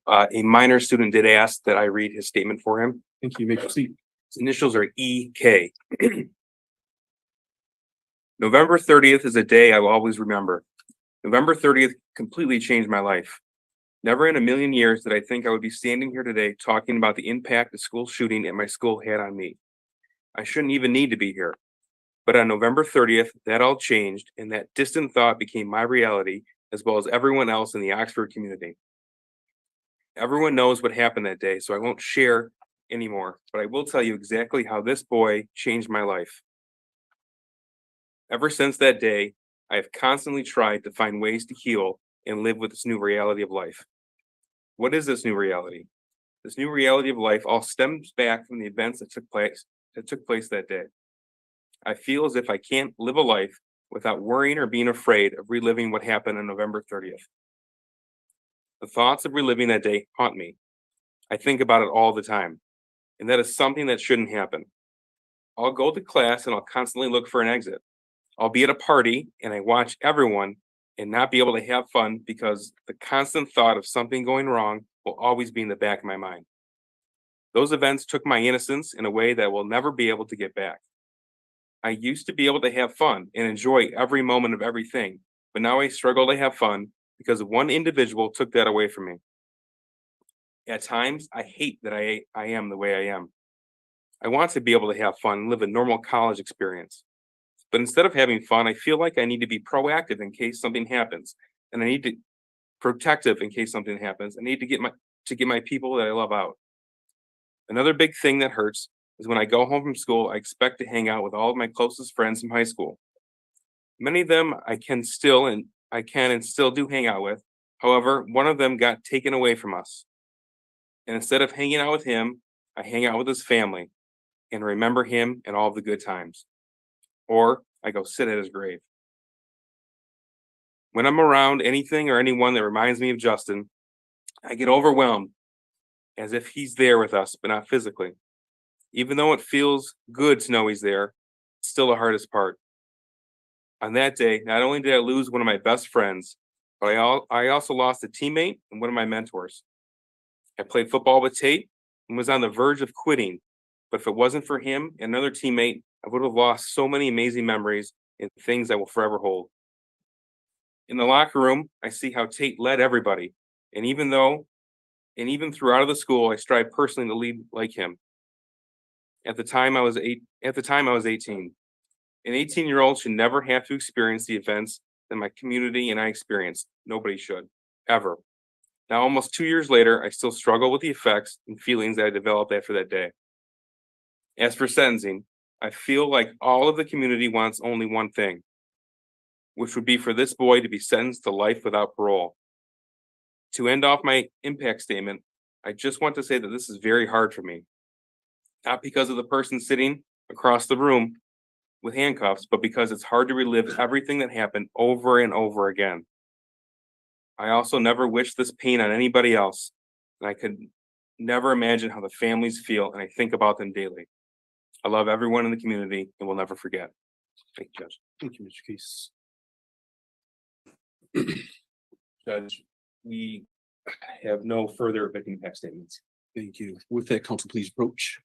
A minor student did ask that I read his statement for him. Thank you. You may proceed. His initials are EK. November 30th is a day I will always remember. November 30th completely changed my life. Never in a million years did I think I would be standing here today talking about the impact the school shooting at my school had on me. I shouldn't even need to be here. But on November 30th, that all changed, and that distant thought became my reality, as well as everyone else in the Oxford community. Everyone knows what happened that day, so I won't share anymore, but I will tell you exactly how this boy changed my life. Ever since that day, I have constantly tried to find ways to heal and live with this new reality of life. What is this new reality? This new reality of life all stems back from the events that took place that day. I feel as if I can't live a life without worrying or being afraid of reliving what happened on November 30th. The thoughts of reliving that day haunt me. I think about it all the time, and that is something that shouldn't happen. I'll go to class and I'll constantly look for an exit. I'll be at a party and I watch everyone and not be able to have fun because the constant thought of something going wrong will always be in the back of my mind. Those events took my innocence in a way that I will never be able to get back. I used to be able to have fun and enjoy every moment of everything, but now I struggle to have fun because one individual took that away from me. At times, I hate that I am the way I am. I want to be able to have fun and live a normal college experience. But instead of having fun, I feel like I need to be proactive in case something happens, and I need to protective in case something happens. I need to get my people that I love out. Another big thing that hurts is when I go home from school, I expect to hang out with all of my closest friends from high school. Many of them I can and still do hang out with. However, one of them got taken away from us. And instead of hanging out with him, I hang out with his family and remember him and all of the good times. Or I go sit at his grave. When I'm around anything or anyone that reminds me of Justin, I get overwhelmed as if he's there with us, but not physically. Even though it feels good to know he's there, it's still the hardest part. On that day, not only did I lose one of my best friends, but I also lost a teammate and one of my mentors. I played football with Tate and was on the verge of quitting, but if it wasn't for him and another teammate, I would have lost so many amazing memories and things I will forever hold. In the locker room, I see how Tate led everybody, and even throughout the school, I strive personally to lead like him. At the time I was 18. An 18-year-old should never have to experience the events that my community and I experienced. Nobody should, ever. Now, almost 2 years later, I still struggle with the effects and feelings that I developed after that day. As for sentencing, I feel like all of the community wants only one thing, which would be for this boy to be sentenced to life without parole. To end off my impact statement, I just want to say that this is very hard for me. Not because of the person sitting across the room with handcuffs, but because it's hard to relive everything that happened over and over again. I also never wish this pain on anybody else, and I could never imagine how the families feel, and I think about them daily. I love everyone in the community and will never forget. Thank you, Judge. Thank you, Mr. Case. Judge, we have no further victim impact statements. Thank you. With that, council, please approach.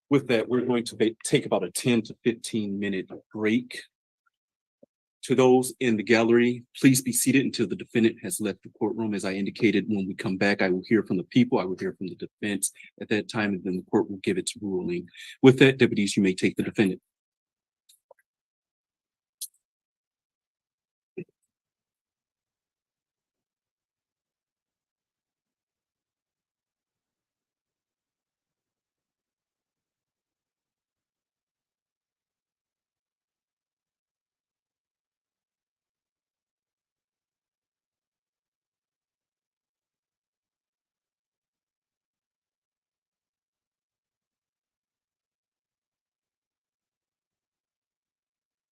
With that, we're going to take about a 10 to 15-minute break. To those in the gallery, please be seated until the defendant has left the courtroom. As I indicated, when we come back, I will hear from the people, I will hear from the defense at that time, and then the court will give its ruling. With that, deputies, you may take the defendant.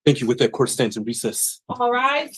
Thank you. With that, court stands in recess. All right.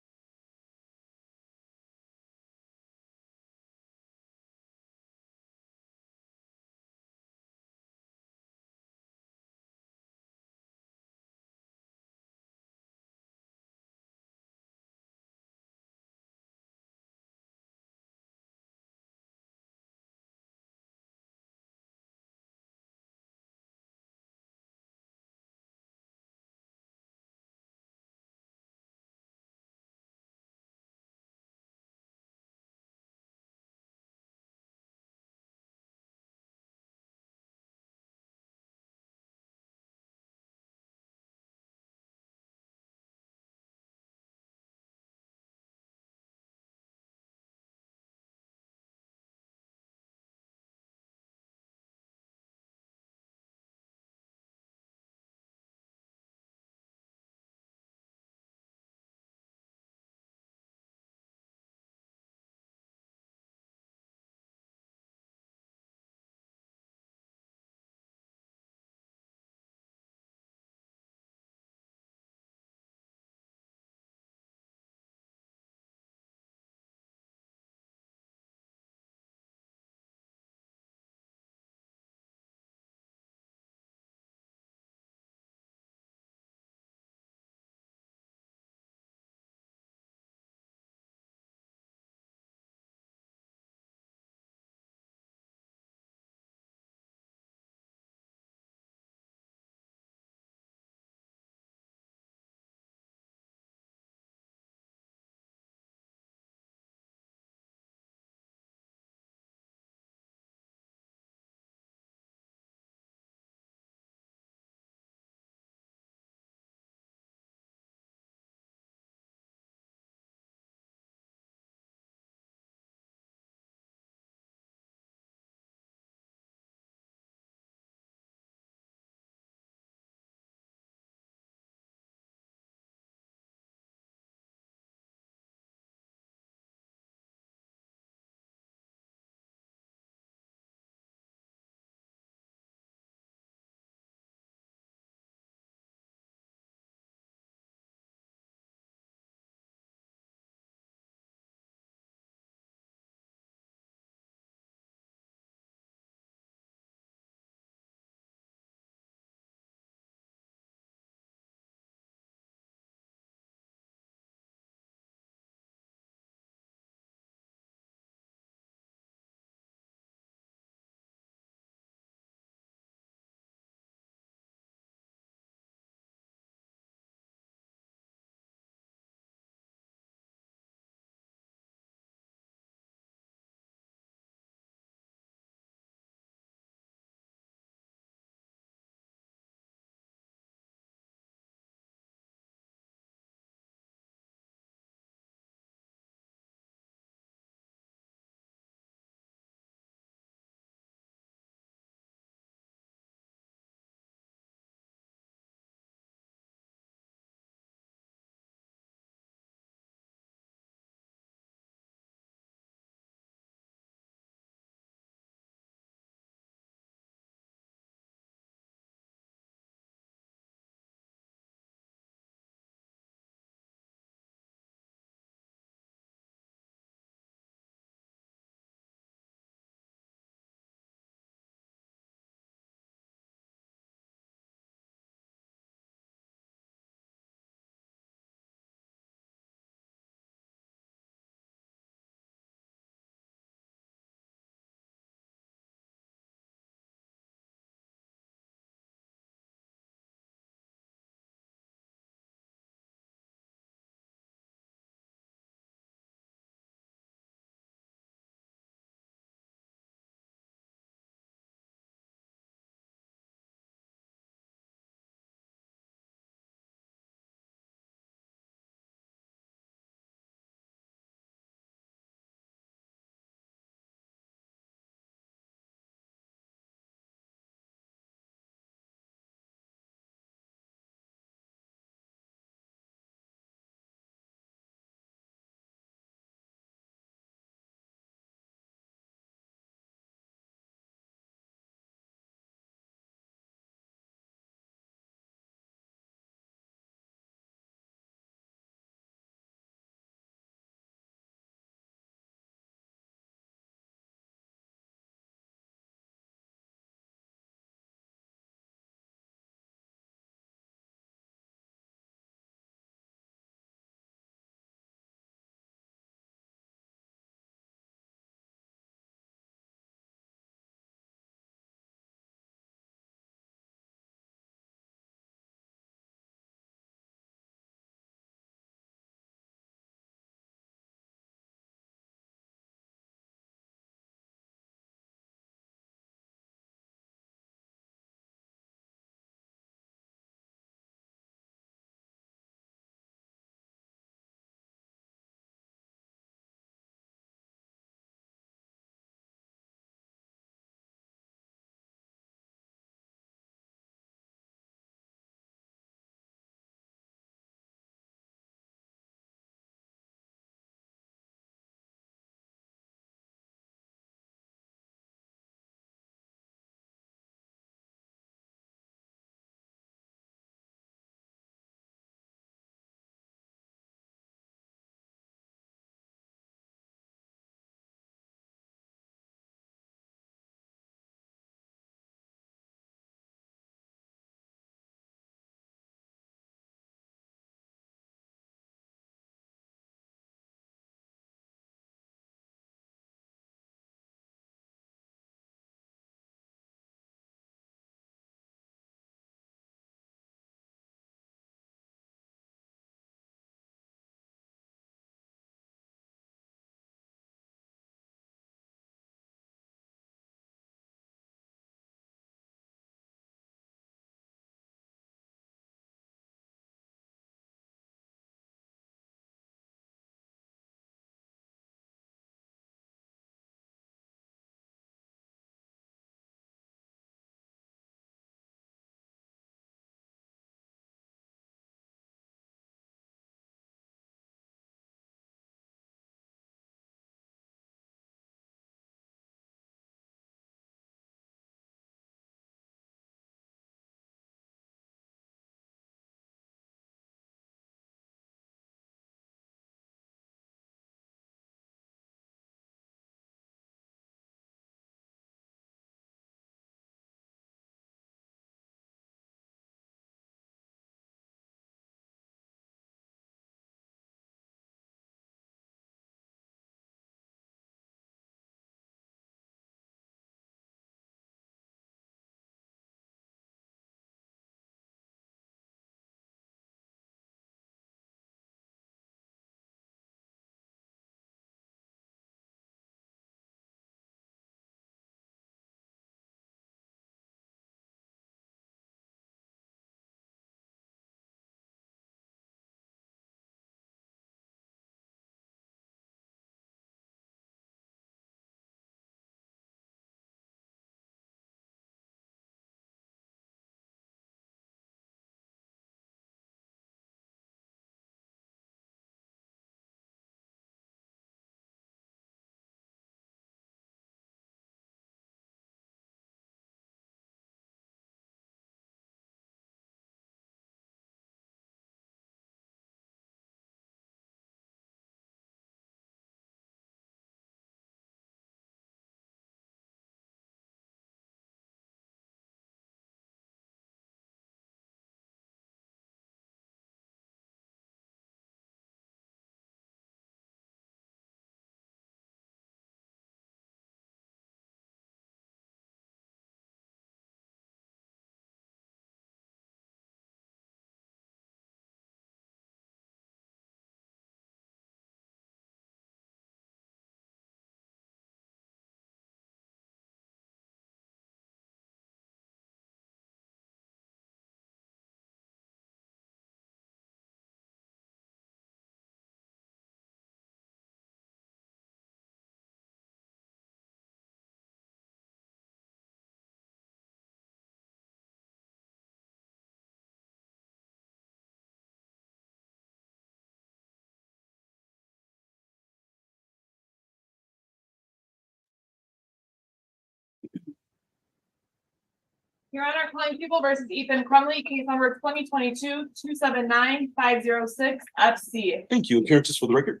Your Honor, calling People versus Ethan Crumbley, case number 2022-279-506 FC. Thank you. Appearances for the record.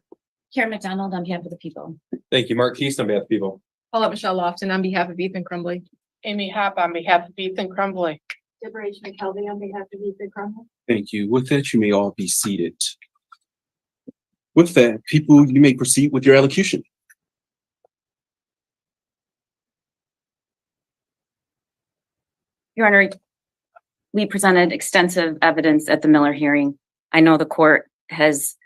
Karen McDonald on behalf of the people. Thank you, Mark Keast on behalf of people. Paula Michelle Lofton on behalf of Ethan Crumbley. Amy Happ on behalf of Ethan Crumbley. Deborah H. McKelvey on behalf of Ethan Crumbley. Thank you. With that, you may all be seated. With that, people, you may proceed with your elocution. Your Honor, we presented extensive evidence at the Miller hearing. I know the court has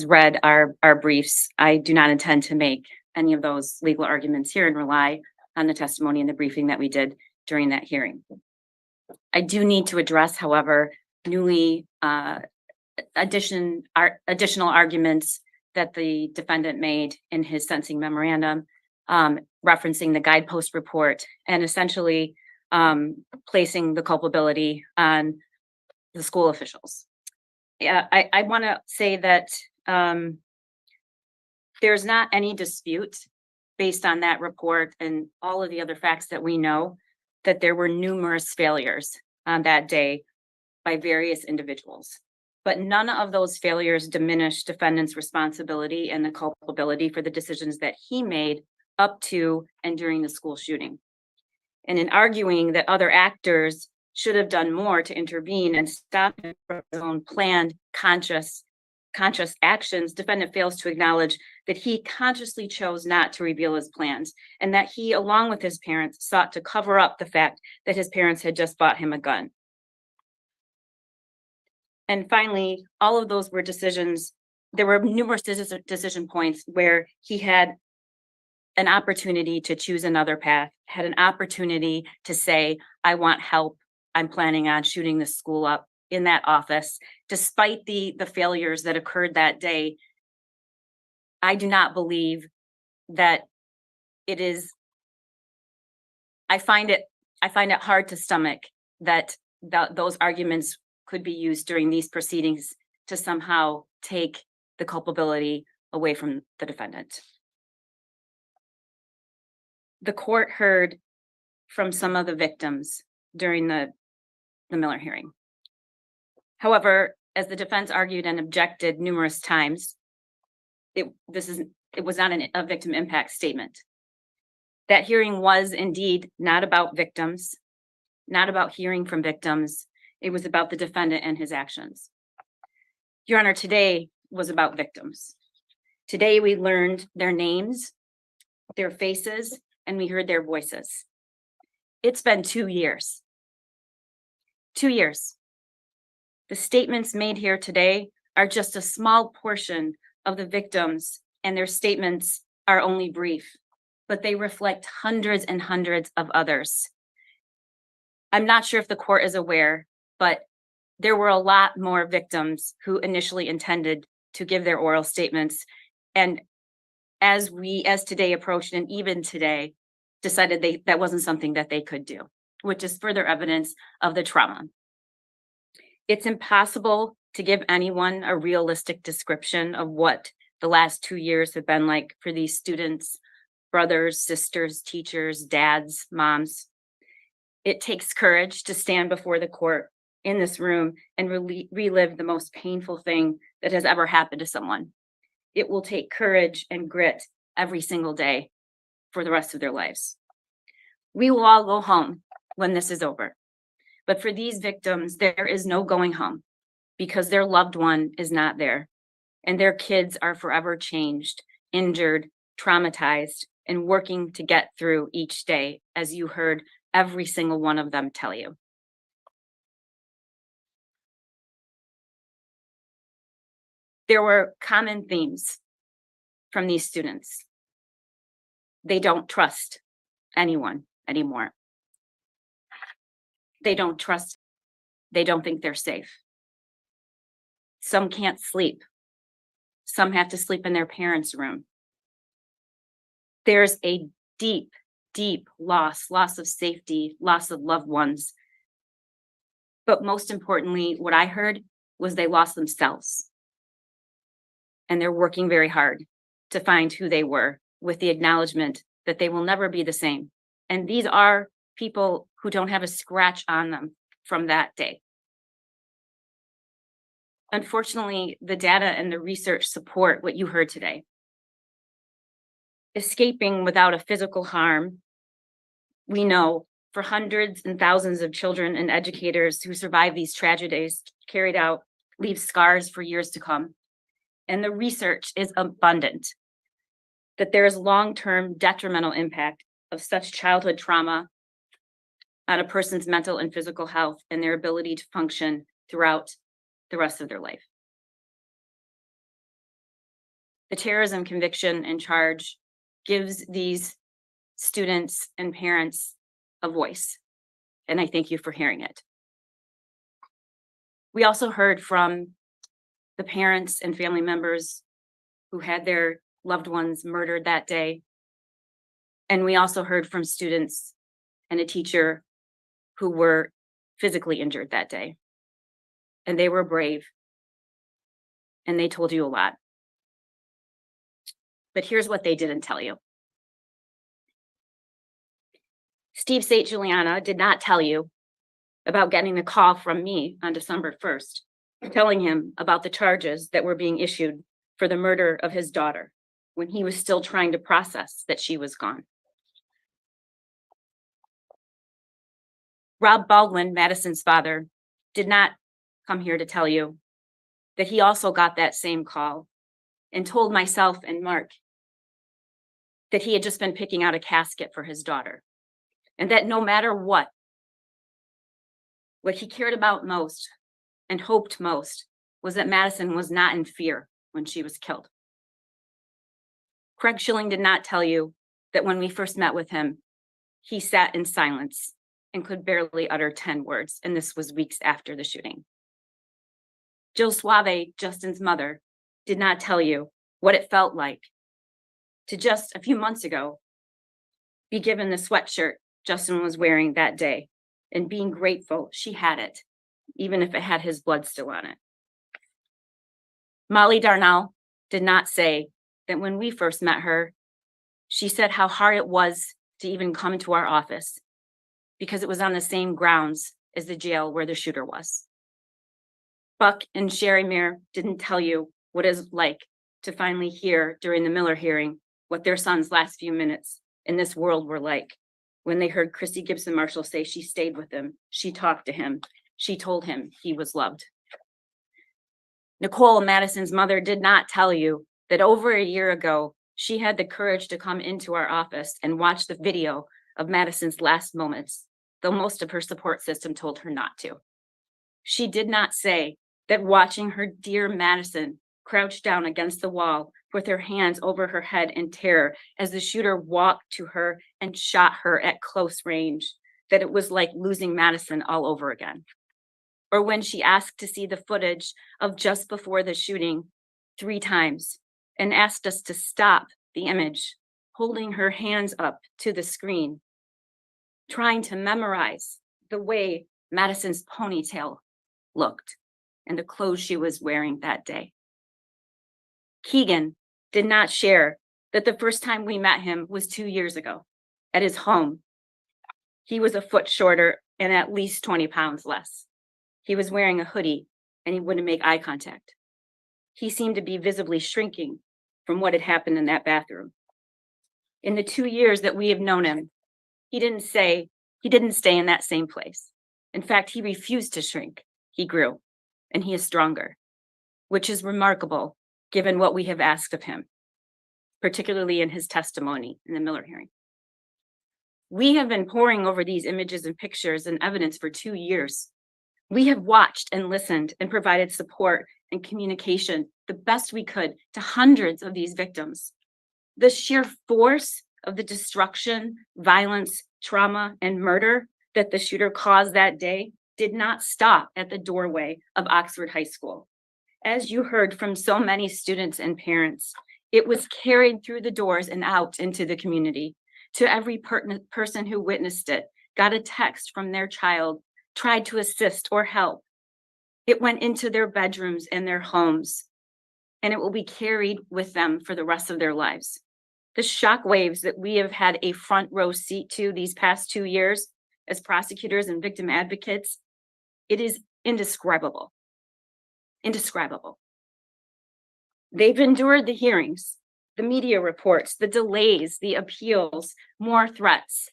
read our briefs. I do not intend to make any of those legal arguments here and rely on the testimony and the briefing that we did during that hearing. I do need to address, however, newly additional arguments that the defendant made in his sentencing memorandum, referencing the guidepost report and essentially placing the culpability on the school officials. I want to say that there's not any dispute based on that report and all of the other facts that we know that there were numerous failures on that day by various individuals. But none of those failures diminish defendant's responsibility and the culpability for the decisions that he made up to and during the school shooting. And in arguing that other actors should have done more to intervene and stop him from his own planned, conscious actions, defendant fails to acknowledge that he consciously chose not to reveal his plans and that he, along with his parents, sought to cover up the fact that his parents had just bought him a gun. And finally, all of those were decisions. There were numerous decision points where he had an opportunity to choose another path, had an opportunity to say, I want help. I'm planning on shooting the school up in that office. Despite the failures that occurred that day, I do not believe that it is, I find it hard to stomach that those arguments could be used during these proceedings to somehow take the culpability away from the defendant. The court heard from some of the victims during the Miller hearing. However, as the defense argued and objected numerous times, it was not a victim impact statement. That hearing was indeed not about victims, not about hearing from victims. It was about the defendant and his actions. Your Honor, today was about victims. Today we learned their names, their faces, and we heard their voices. It's been 2 years. 2 years. The statements made here today are just a small portion of the victims, and their statements are only brief, but they reflect hundreds and hundreds of others. I'm not sure if the court is aware, but there were a lot more victims who initially intended to give their oral statements. And as today approached, and even today, decided that wasn't something that they could do, which is further evidence of the trauma. It's impossible to give anyone a realistic description of what the last 2 years have been like for these students, brothers, sisters, teachers, dads, moms. It takes courage to stand before the court in this room and relive the most painful thing that has ever happened to someone. It will take courage and grit every single day for the rest of their lives. We will all go home when this is over. But for these victims, there is no going home because their loved one is not there. And their kids are forever changed, injured, traumatized, and working to get through each day, as you heard every single one of them tell you. There were common themes from these students. They don't trust anyone anymore. They don't trust, they don't think they're safe. Some can't sleep. Some have to sleep in their parents' room. There's a deep, deep loss of safety, loss of loved ones. But most importantly, what I heard was they lost themselves. And they're working very hard to find who they were with the acknowledgement that they will never be the same. And these are people who don't have a scratch on them from that day. Unfortunately, the data and the research support what you heard today. Escaping without a physical harm, we know for hundreds and thousands of children and educators who survive these tragedies carried out, leave scars for years to come. And the research is abundant that there is long-term detrimental impact of such childhood trauma on a person's mental and physical health and their ability to function throughout the rest of their life. The terrorism conviction and charge gives these students and parents a voice, and I thank you for hearing it. We also heard from the parents and family members who had their loved ones murdered that day. And we also heard from students and a teacher who were physically injured that day. And they were brave. And they told you a lot. But here's what they didn't tell you. Steve St. Juliana did not tell you about getting a call from me on December 1st, telling him about the charges that were being issued for the murder of his daughter when he was still trying to process that she was gone. Rob Baldwin, Madison's father, did not come here to tell you that he also got that same call and told myself and Mark that he had just been picking out a casket for his daughter, and that no matter what he cared about most and hoped most was that Madison was not in fear when she was killed. Craig Schilling did not tell you that when we first met with him, he sat in silence and could barely utter 10 words, and this was weeks after the shooting. Jill Suave, Justin's mother, did not tell you what it felt like to just a few months ago be given the sweatshirt Justin was wearing that day and being grateful she had it, even if it had his blood still on it. Molly Darnell did not say that when we first met her, she said how hard it was to even come to our office because it was on the same grounds as the jail where the shooter was. Buck and Sherry Mayer didn't tell you what it's like to finally hear during the Miller hearing what their son's last few minutes in this world were like when they heard Christy Gibson Marshall say she stayed with him, she talked to him, she told him he was loved. Nicole, Madison's mother, did not tell you that over a year ago, she had the courage to come into our office and watch the video of Madison's last moments, though most of her support system told her not to. She did not say that watching her dear Madison crouch down against the wall with her hands over her head in terror as the shooter walked to her and shot her at close range, that it was like losing Madison all over again. Or when she asked to see the footage of just before the shooting 3 times and asked us to stop the image, holding her hands up to the screen, trying to memorize the way Madison's ponytail looked and the clothes she was wearing that day. Keegan did not share that the first time we met him was 2 years ago at his home. He was a foot shorter and at least 20 pounds less. He was wearing a hoodie and he wouldn't make eye contact. He seemed to be visibly shrinking from what had happened in that bathroom. In the 2 years that we have known him, he didn't stay in that same place. In fact, he refused to shrink. He grew, and he is stronger, which is remarkable given what we have asked of him, particularly in his testimony in the Miller hearing. We have been poring over these images and pictures and evidence for 2 years. We have watched and listened and provided support and communication the best we could to hundreds of these victims. The sheer force of the destruction, violence, trauma, and murder that the shooter caused that day did not stop at the doorway of Oxford High School. As you heard from so many students and parents, it was carried through the doors and out into the community. To every person who witnessed it, got a text from their child, tried to assist or help. It went into their bedrooms and their homes, and it will be carried with them for the rest of their lives. The shockwaves that we have had a front row seat to these past 2 years as prosecutors and victim advocates, it is indescribable. Indescribable. They've endured the hearings, the media reports, the delays, the appeals, more threats.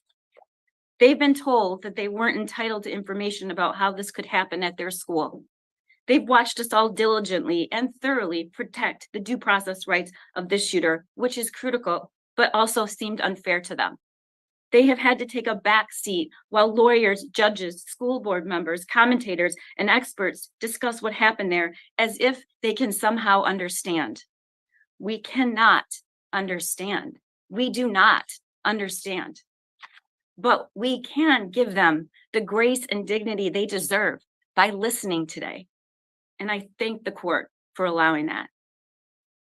They've been told that they weren't entitled to information about how this could happen at their school. They've watched us all diligently and thoroughly protect the due process rights of this shooter, which is critical, but also seemed unfair to them. They have had to take a back seat while lawyers, judges, school board members, commentators, and experts discuss what happened there as if they can somehow understand. We cannot understand. We do not understand. But we can give them the grace and dignity they deserve by listening today. And I thank the court for allowing that.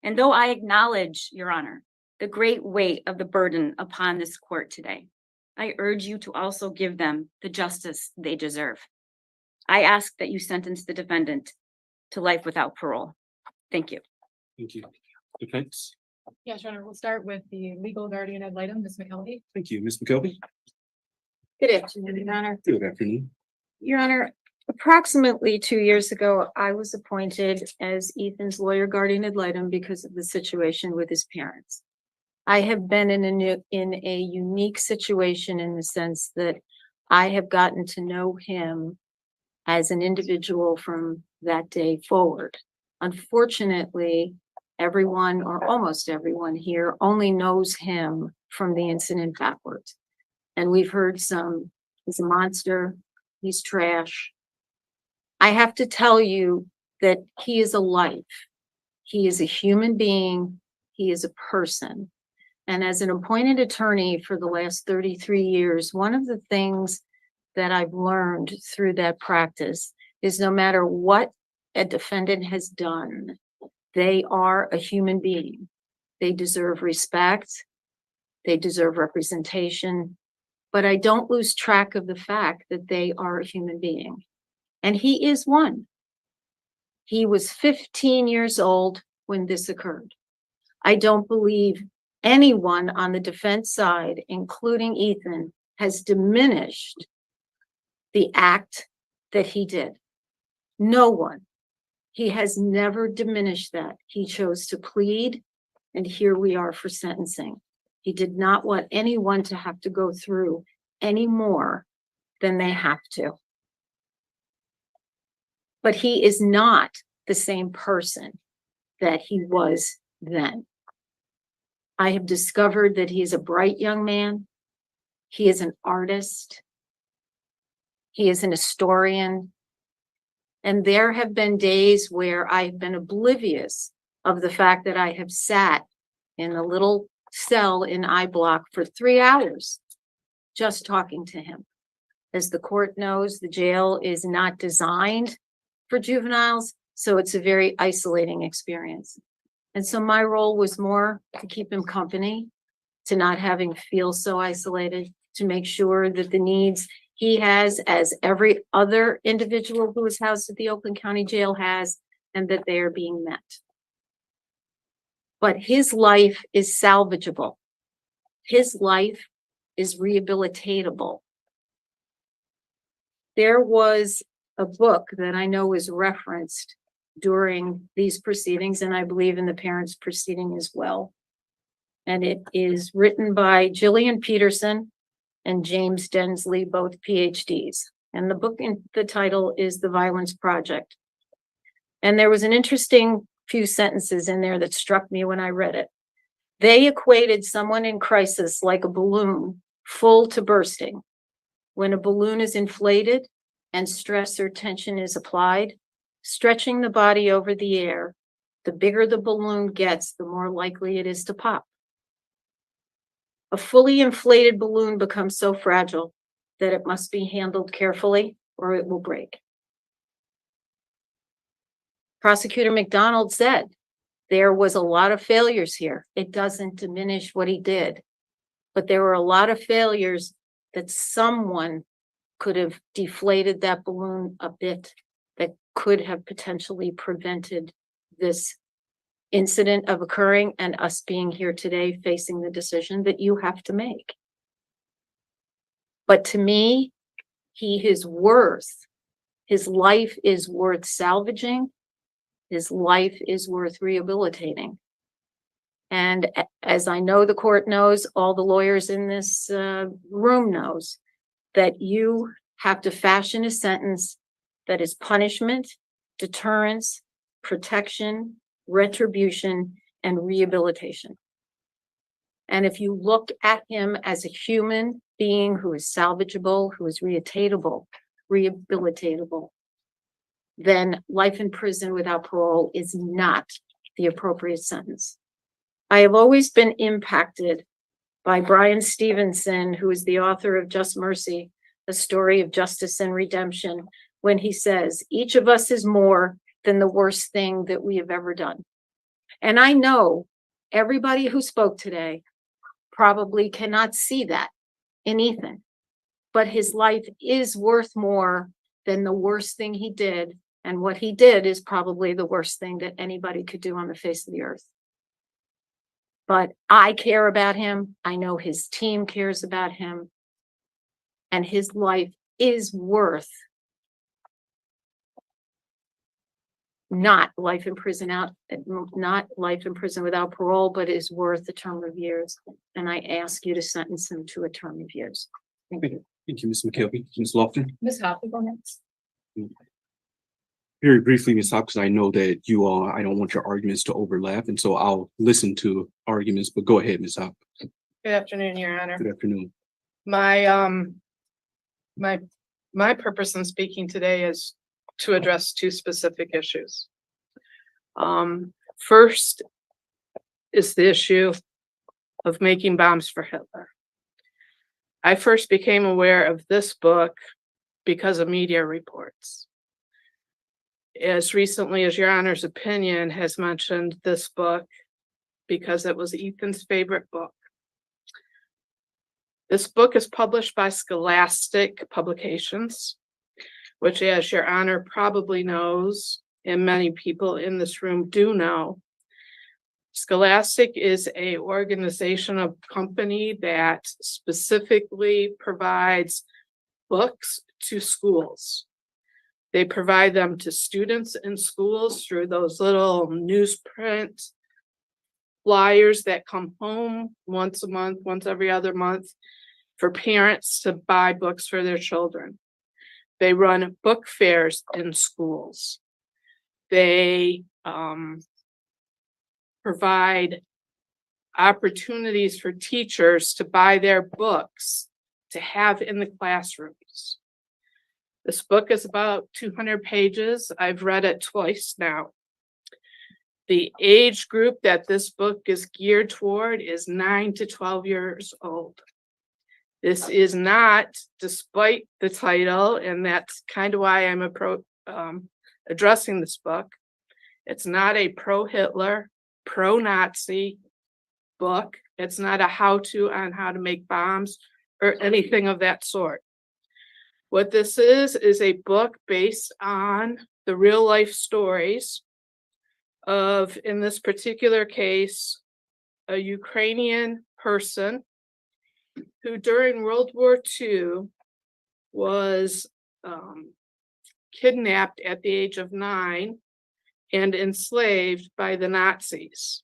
And though I acknowledge, Your Honor, the great weight of the burden upon this court today, I urge you to also give them the justice they deserve. I ask that you sentence the defendant to life without parole. Thank you. Thank you. Defense? Yes, Your Honor, we'll start with the legal guardian ad litem, Ms. McKelvey. Thank you. Ms. McKelvey? Good afternoon, Your Honor. Good afternoon. Your Honor, approximately 2 years ago, I was appointed as Ethan's lawyer guardian ad litem because of the situation with his parents. I have been in a unique situation in the sense that I have gotten to know him as an individual from that day forward. Unfortunately, everyone or almost everyone here only knows him from the incident backwards. And we've heard some, he's a monster, he's trash. I have to tell you that he is a life. He is a human being. He is a person. And as an appointed attorney for the last 33 years, one of the things that I've learned through that practice is no matter what a defendant has done, they are a human being. They deserve respect. They deserve representation. But I don't lose track of the fact that they are a human being. And he is one. He was 15 years old when this occurred. I don't believe anyone on the defense side, including Ethan, has diminished the act that he did. No one. He has never diminished that. He chose to plead, and here we are for sentencing. He did not want anyone to have to go through any more than they have to. But he is not the same person that he was then. I have discovered that he is a bright young man. He is an artist. He is an historian. And there have been days where I've been oblivious of the fact that I have sat in a little cell in I Block for 3 hours just talking to him. As the court knows, the jail is not designed for juveniles, so it's a very isolating experience. And so my role was more to keep him company, to not have him feel so isolated, to make sure that the needs he has, as every other individual who is housed at the Oakland County Jail has, and that they are being met. But his life is salvageable. His life is rehabilitatable. There was a book that I know was referenced during these proceedings, and I believe in the parents' proceeding as well. And it is written by Jillian Peterson and James Densley, both PhDs. And the book, the title is The Violence Project. And there was an interesting few sentences in there that struck me when I read it. They equated someone in crisis like a balloon full to bursting. When a balloon is inflated and stress or tension is applied, stretching the body over the air, the bigger the balloon gets, the more likely it is to pop. A fully inflated balloon becomes so fragile that it must be handled carefully or it will break. Prosecutor McDonald said there was a lot of failures here. It doesn't diminish what he did, but there were a lot of failures that someone could have deflated that balloon a bit, that could have potentially prevented this incident of occurring and us being here today facing the decision that you have to make. But to me, his life is worth salvaging. His life is worth rehabilitating. And as I know the court knows, all the lawyers in this room knows, that you have to fashion a sentence that is punishment, deterrence, protection, retribution, and rehabilitation. And if you look at him as a human being who is salvageable, who is rehabilitatable, then life in prison without parole is not the appropriate sentence. I have always been impacted by Brian Stevenson, who is the author of Just Mercy, A Story of Justice and Redemption, when he says, each of us is more than the worst thing that we have ever done. And I know everybody who spoke today probably cannot see that in Ethan, but his life is worth more than the worst thing he did. And what he did is probably the worst thing that anybody could do on the face of the earth. But I care about him. I know his team cares about him. And his life is worth not life in prison without parole, but is worth a term of years. And I ask you to sentence him to a term of years. Thank you. Thank you, Ms. McKelvey. Ms. Lofton? Ms. Hoffman, go next. Very briefly, Ms. Hopkins, I know that I don't want your arguments to overlap, and so I'll listen to arguments, but go ahead, Ms. Hopkins. Good afternoon, Your Honor. Good afternoon. My purpose in speaking today is to address two specific issues. First is the issue of making bombs for Hitler. I first became aware of this book because of media reports. As recently as Your Honor's opinion has mentioned this book because it was Ethan's favorite book. This book is published by Scholastic Publications, which, as Your Honor probably knows, and many people in this room do know, Scholastic is an organization, a company that specifically provides books to schools. They provide them to students in schools through those little newsprint flyers that come home once a month, once every other month, for parents to buy books for their children. They run book fairs in schools. They provide opportunities for teachers to buy their books to have in the classrooms. This book is about 200 pages. I've read it twice now. The age group that this book is geared toward is 9 to 12 years old. This is not, despite the title, and that's kind of why I'm addressing this book. It's not a pro-Hitler, pro-Nazi book. It's not a how-to on how to make bombs or anything of that sort. What this is a book based on the real life stories of, in this particular case, a Ukrainian person who during World War II was kidnapped at the age of 9 and enslaved by the Nazis.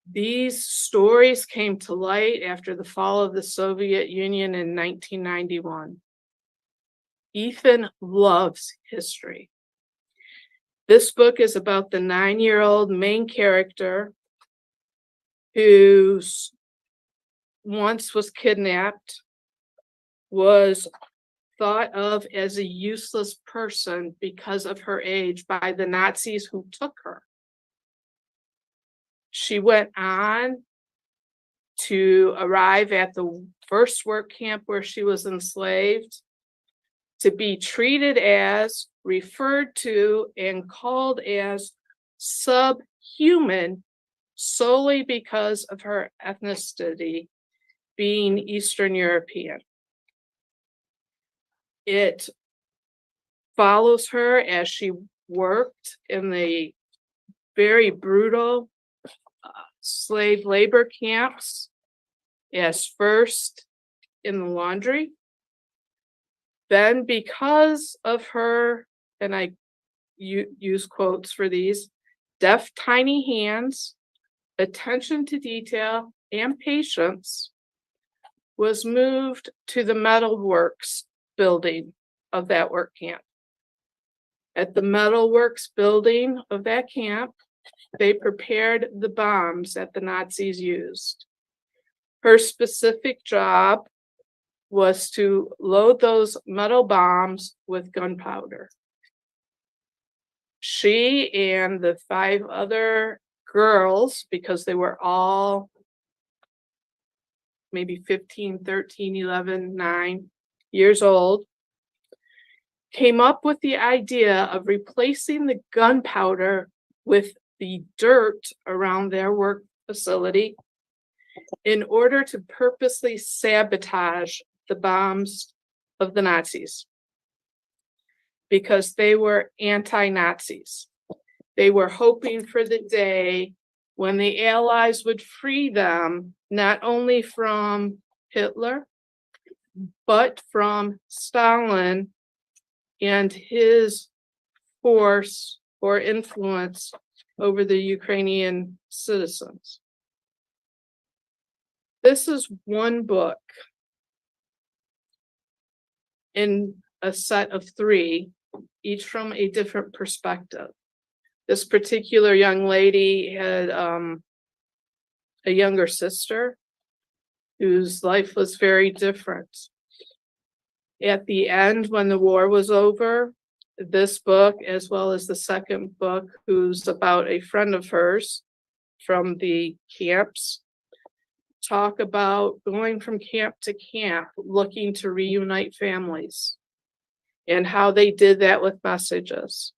These stories came to light after the fall of the Soviet Union in 1991. Ethan loves history. This book is about the 9-year-old main character who once was kidnapped, was thought of as a useless person because of her age by the Nazis who took her. She went on to arrive at the first work camp where she was enslaved, to be treated as, referred to, and called as subhuman solely because of her ethnicity, being Eastern European. It follows her as she worked in the very brutal slave labor camps, as first in the laundry, Then because of her, and I use quotes for these, deft, tiny hands, attention to detail, and patience, was moved to the metalworks building of that work camp. At the metalworks building of that camp, they prepared the bombs that the Nazis used. Her specific job was to load those metal bombs with gunpowder. She and the 5 other girls, because they were all maybe 15, 13, 11, 9 years old, came up with the idea of replacing the gunpowder with the dirt around their work facility in order to purposely sabotage the bombs of the Nazis, because they were anti-Nazis. They were hoping for the day when the Allies would free them, not only from Hitler, but from Stalin and his force or influence over the Ukrainian citizens. This is one book in a set of 3, each from a different perspective. This particular young lady had a younger sister whose life was very different. At the end, when the war was over, this book, as well as the second book, who's about a friend of hers from the camps, talk about going from camp to camp, looking to reunite families, and how they did that with messages.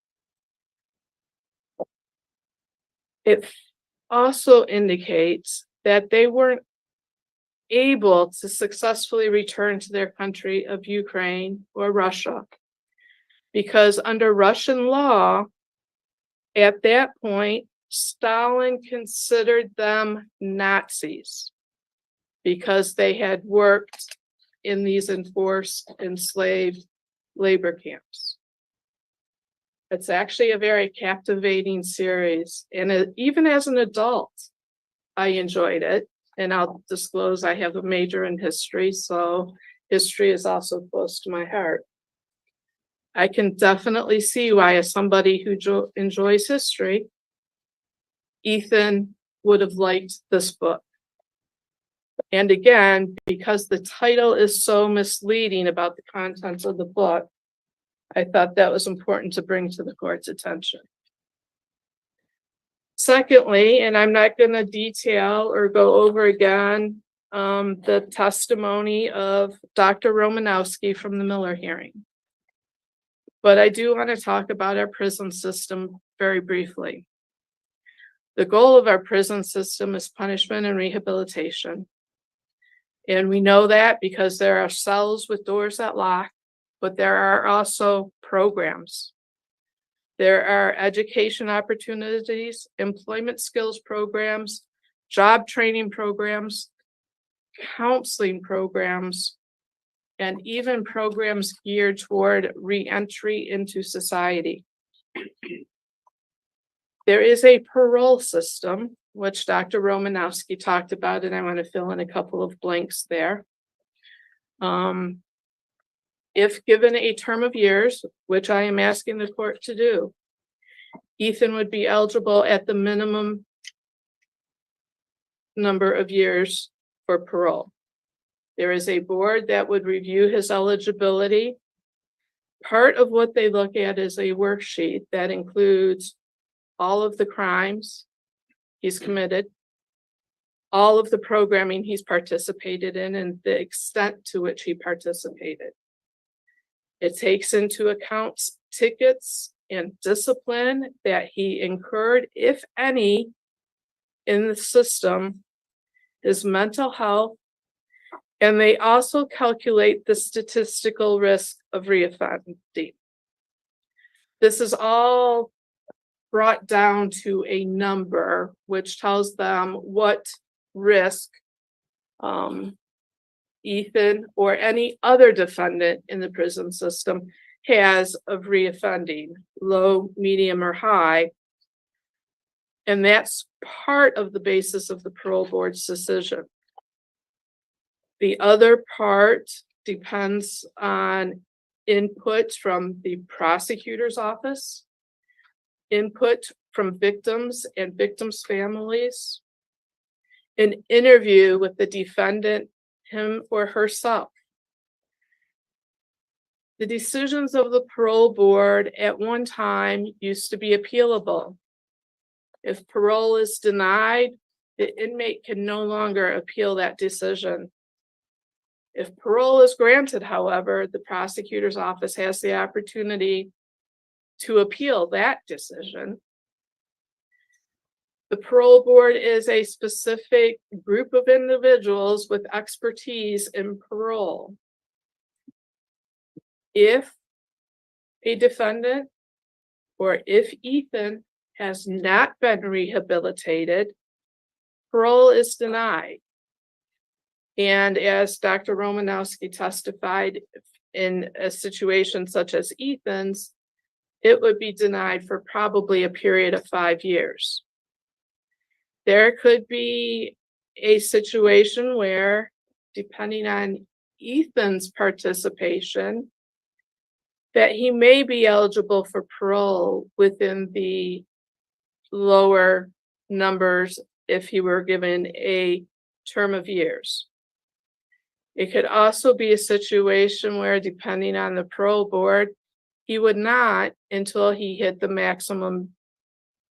It also indicates that they weren't able to successfully return to their country of Ukraine or Russia, because under Russian law, at that point, Stalin considered them Nazis because they had worked in these enforced enslaved labor camps. It's actually a very captivating series, and even as an adult, I enjoyed it. And I'll disclose I have a major in history, so history is also close to my heart. I can definitely see why, as somebody who enjoys history, Ethan would have liked this book. And again, because the title is so misleading about the contents of the book, I thought that was important to bring to the court's attention. Secondly, and I'm not going to detail or go over again the testimony of Dr. Romanowski from the Miller hearing, but I do want to talk about our prison system very briefly. The goal of our prison system is punishment and rehabilitation. And we know that because there are cells with doors that lock, but there are also programs. There are education opportunities, employment skills programs, job training programs, counseling programs, and even programs geared toward re-entry into society. There is a parole system, which Dr. Romanowski talked about, and I want to fill in a couple of blanks there. If given a term of years, which I am asking the court to do, Ethan would be eligible at the minimum number of years for parole. There is a board that would review his eligibility. Part of what they look at is a worksheet that includes all of the crimes he's committed, all of the programming he's participated in, and the extent to which he participated. It takes into account tickets and discipline that he incurred, if any, in the system, his mental health, and they also calculate the statistical risk of reoffending. This is all brought down to a number which tells them what risk Ethan or any other defendant in the prison system has of reoffending, low, medium, or high. And that's part of the basis of the parole board's decision. The other part depends on input from the prosecutor's office, input from victims and victims' families, an interview with the defendant, him or herself. The decisions of the parole board at one time used to be appealable. If parole is denied, the inmate can no longer appeal that decision. If parole is granted, however, the prosecutor's office has the opportunity to appeal that decision. The parole board is a specific group of individuals with expertise in parole. If a defendant or if Ethan has not been rehabilitated, parole is denied. And as Dr. Romanowski testified, in a situation such as Ethan's, it would be denied for probably a period of 5 years. There could be a situation where, depending on Ethan's participation, that he may be eligible for parole within the lower numbers if he were given a term of years. It could also be a situation where, depending on the parole board, he would not until he hit the maximum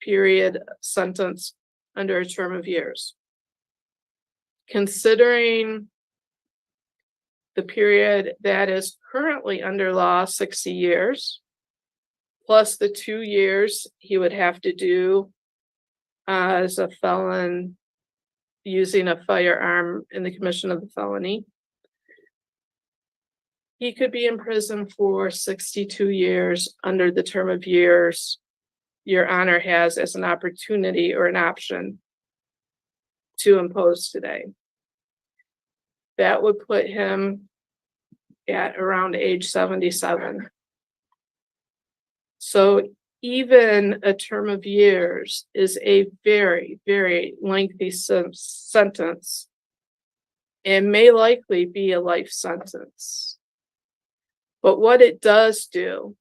period sentence under a term of years. Considering the period that is currently under law, 60 years, plus the 2 years he would have to do as a felon using a firearm in the commission of the felony, he could be in prison for 62 years under the term of years Your Honor has as an opportunity or an option to impose today. That would put him at around age 77. So even a term of years is a very, very lengthy sentence and may likely be a life sentence. But what it does do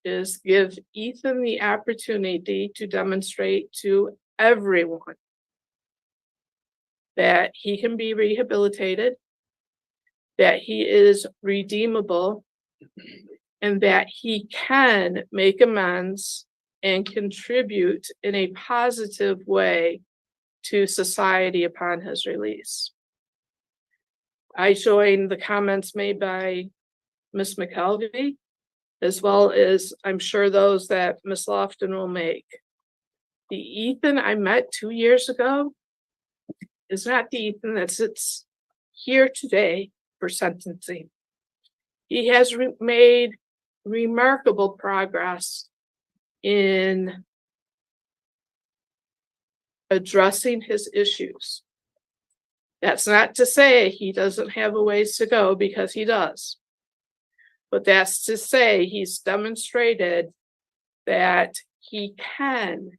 is give Ethan the opportunity to demonstrate to everyone that he can be rehabilitated, that he is redeemable, and that he can make amends and contribute in a positive way to society upon his release. I join the comments made by Ms. McKelvey, as well as I'm sure those that Ms. Lofton will make. The Ethan I met 2 years ago is not the Ethan that sits here today for sentencing. He has made remarkable progress in addressing his issues. That's not to say he doesn't have a ways to go, because he does. But that's to say he's demonstrated that he can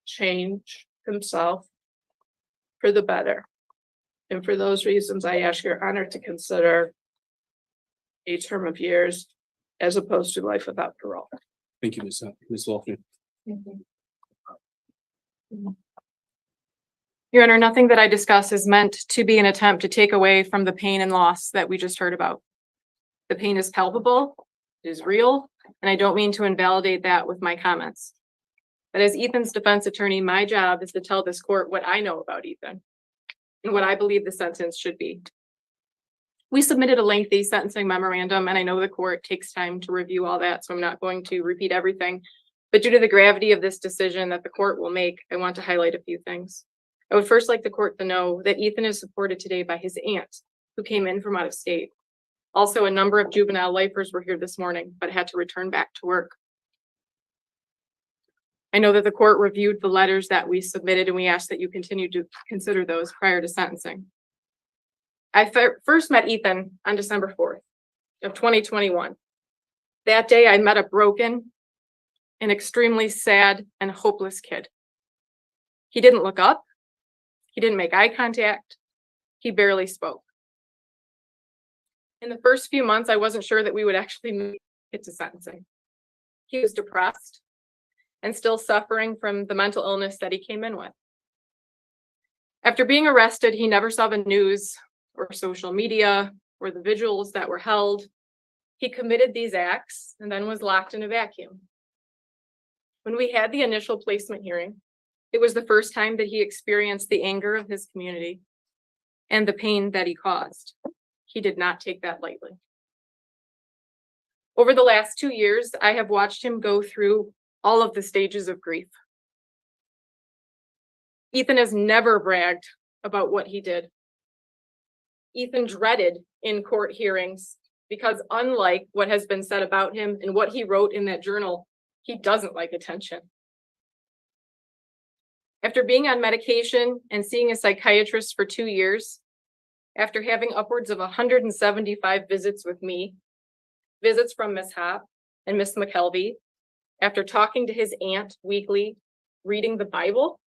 change himself for the better. And for those reasons, I ask Your Honor to consider a term of years as opposed to life without parole. Thank you, Ms. Lofton. Your Honor, nothing that I discuss is meant to be an attempt to take away from the pain and loss that we just heard about. The pain is palpable, it is real, and I don't mean to invalidate that with my comments. But as Ethan's defense attorney, my job is to tell this court what I know about Ethan and what I believe the sentence should be. We submitted a lengthy sentencing memorandum, and I know the court takes time to review all that, so I'm not going to repeat everything. But due to the gravity of this decision that the court will make, I want to highlight a few things. I would first like the court to know that Ethan is supported today by his aunt, who came in from out of state. Also, a number of juvenile lifers were here this morning, but had to return back to work. I know that the court reviewed the letters that we submitted, and we ask that you continue to consider those prior to sentencing. first met Ethan on December 4th of 2021. That day I met a broken, an extremely sad and hopeless kid. He didn't look up. He didn't make eye contact. He barely spoke. In the first few months, I wasn't sure that we would actually make it to sentencing. He was depressed and still suffering from the mental illness that he came in with. After being arrested, he never saw the news or social media or the vigils that were held. He committed these acts and then was locked in a vacuum. When we had the initial placement hearing, it was the first time that he experienced the anger of his community and the pain that he caused. He did not take that lightly. Over the last 2 years, I have watched him go through all of the stages of grief. Ethan has never bragged about what he did. Ethan dreaded in court hearings because, unlike what has been said about him and what he wrote in that journal, he doesn't like attention. After being on medication and seeing a psychiatrist for 2 years, after having upwards of 175 visits with me, visits from Miss Hopp and Miss McKelvey, after talking to his aunt weekly, reading the Bible,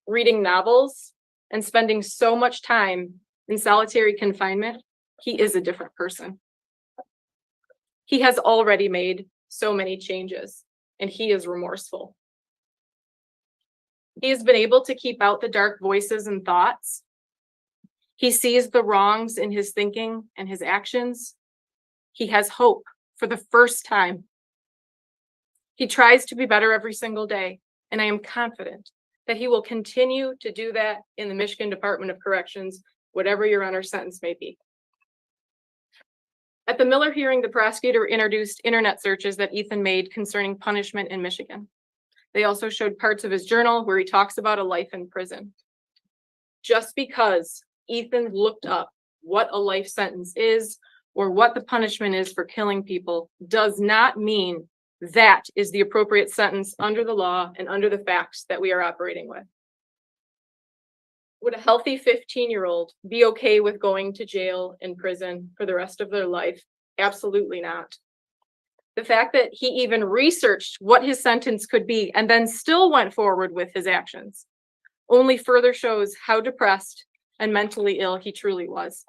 reading novels, and spending so much time in solitary confinement, he is a different person. He has already made so many changes, and he is remorseful. He has been able to keep out the dark voices and thoughts. He sees the wrongs in his thinking and his actions. He has hope for the first time. He tries to be better every single day, and I am confident that he will continue to do that in the Michigan Department of Corrections, whatever your honor's sentence may be. At the Miller hearing, the prosecutor introduced internet searches that Ethan made concerning punishment in Michigan. They also showed parts of his journal where he talks about a life in prison. Just because Ethan looked up what a life sentence is or what the punishment is for killing people does not mean that is the appropriate sentence under the law and under the facts that we are operating with. Would a healthy 15-year-old be okay with going to jail and prison for the rest of their life? Absolutely not. The fact that he even researched what his sentence could be and then still went forward with his actions only further shows how depressed and mentally ill he truly was.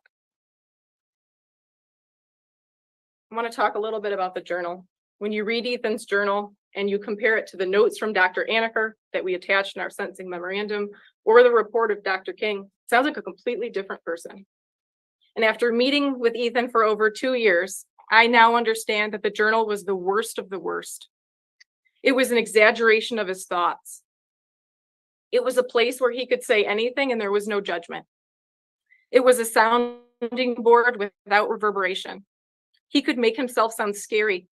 I want to talk a little bit about the journal. When you read Ethan's journal and you compare it to the notes from Dr. Anaker that we attached in our sentencing memorandum or the report of Dr. King, it sounds like a completely different person. And after meeting with Ethan for over 2 years, I now understand that the journal was the worst of the worst. It was an exaggeration of his thoughts. It was a place where he could say anything and there was no judgment. It was a sounding board without reverberation. He could make himself sound scary.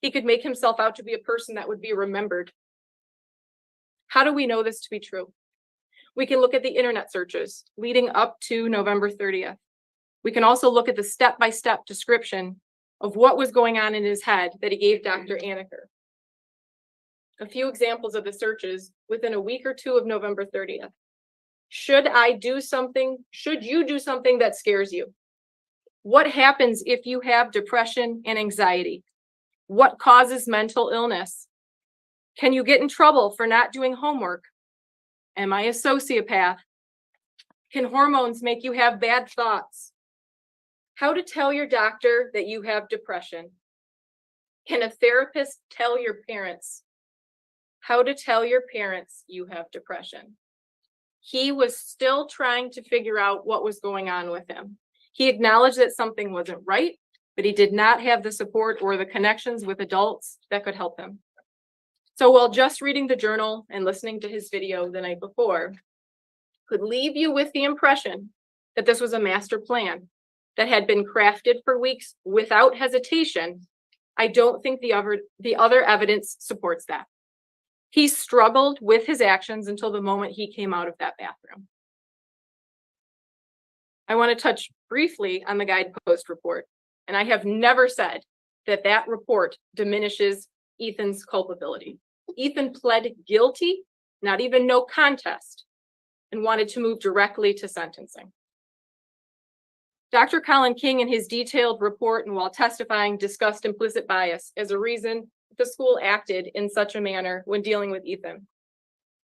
He could make himself out to be a person that would be remembered. How do we know this to be true? We can look at the internet searches leading up to November 30th. We can also look at the step-by-step description of what was going on in his head that he gave Dr. Anaker. A few examples of the searches within a week or two of November 30th. Should you do something that scares you? What happens if you have depression and anxiety? What causes mental illness? Can you get in trouble for not doing homework? Am I a sociopath? Can hormones make you have bad thoughts? How to tell your doctor that you have depression? Can a therapist tell your parents? How to tell your parents you have depression? He was still trying to figure out what was going on with him. He acknowledged that something wasn't right, but he did not have the support or the connections with adults that could help him. So while just reading the journal and listening to his video the night before could leave you with the impression that this was a master plan that had been crafted for weeks without hesitation, I don't think the other evidence supports that. He struggled with his actions until the moment he came out of that bathroom. I want to touch briefly on the guidepost report, and I have never said that that report diminishes Ethan's culpability. Ethan pled guilty, not even no contest, and wanted to move directly to sentencing. Dr. Colin King, in his detailed report and while testifying, discussed implicit bias as a reason the school acted in such a manner when dealing with Ethan.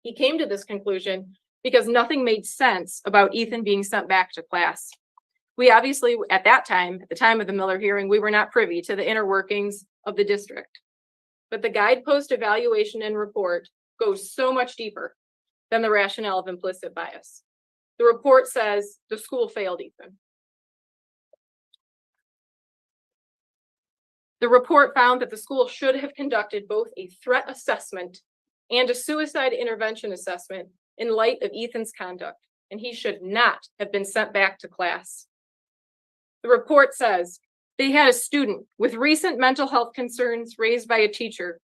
He came to this conclusion because nothing made sense about Ethan being sent back to class. We obviously, at that time, at the time of the Miller hearing, we were not privy to the inner workings of the district. But the guidepost evaluation and report goes so much deeper than the rationale of implicit bias. The report says the school failed Ethan. The report found that the school should have conducted both a threat assessment and a suicide intervention assessment in light of Ethan's conduct, and he should not have been sent back to class. The report says they had a student with recent mental health concerns raised by a teacher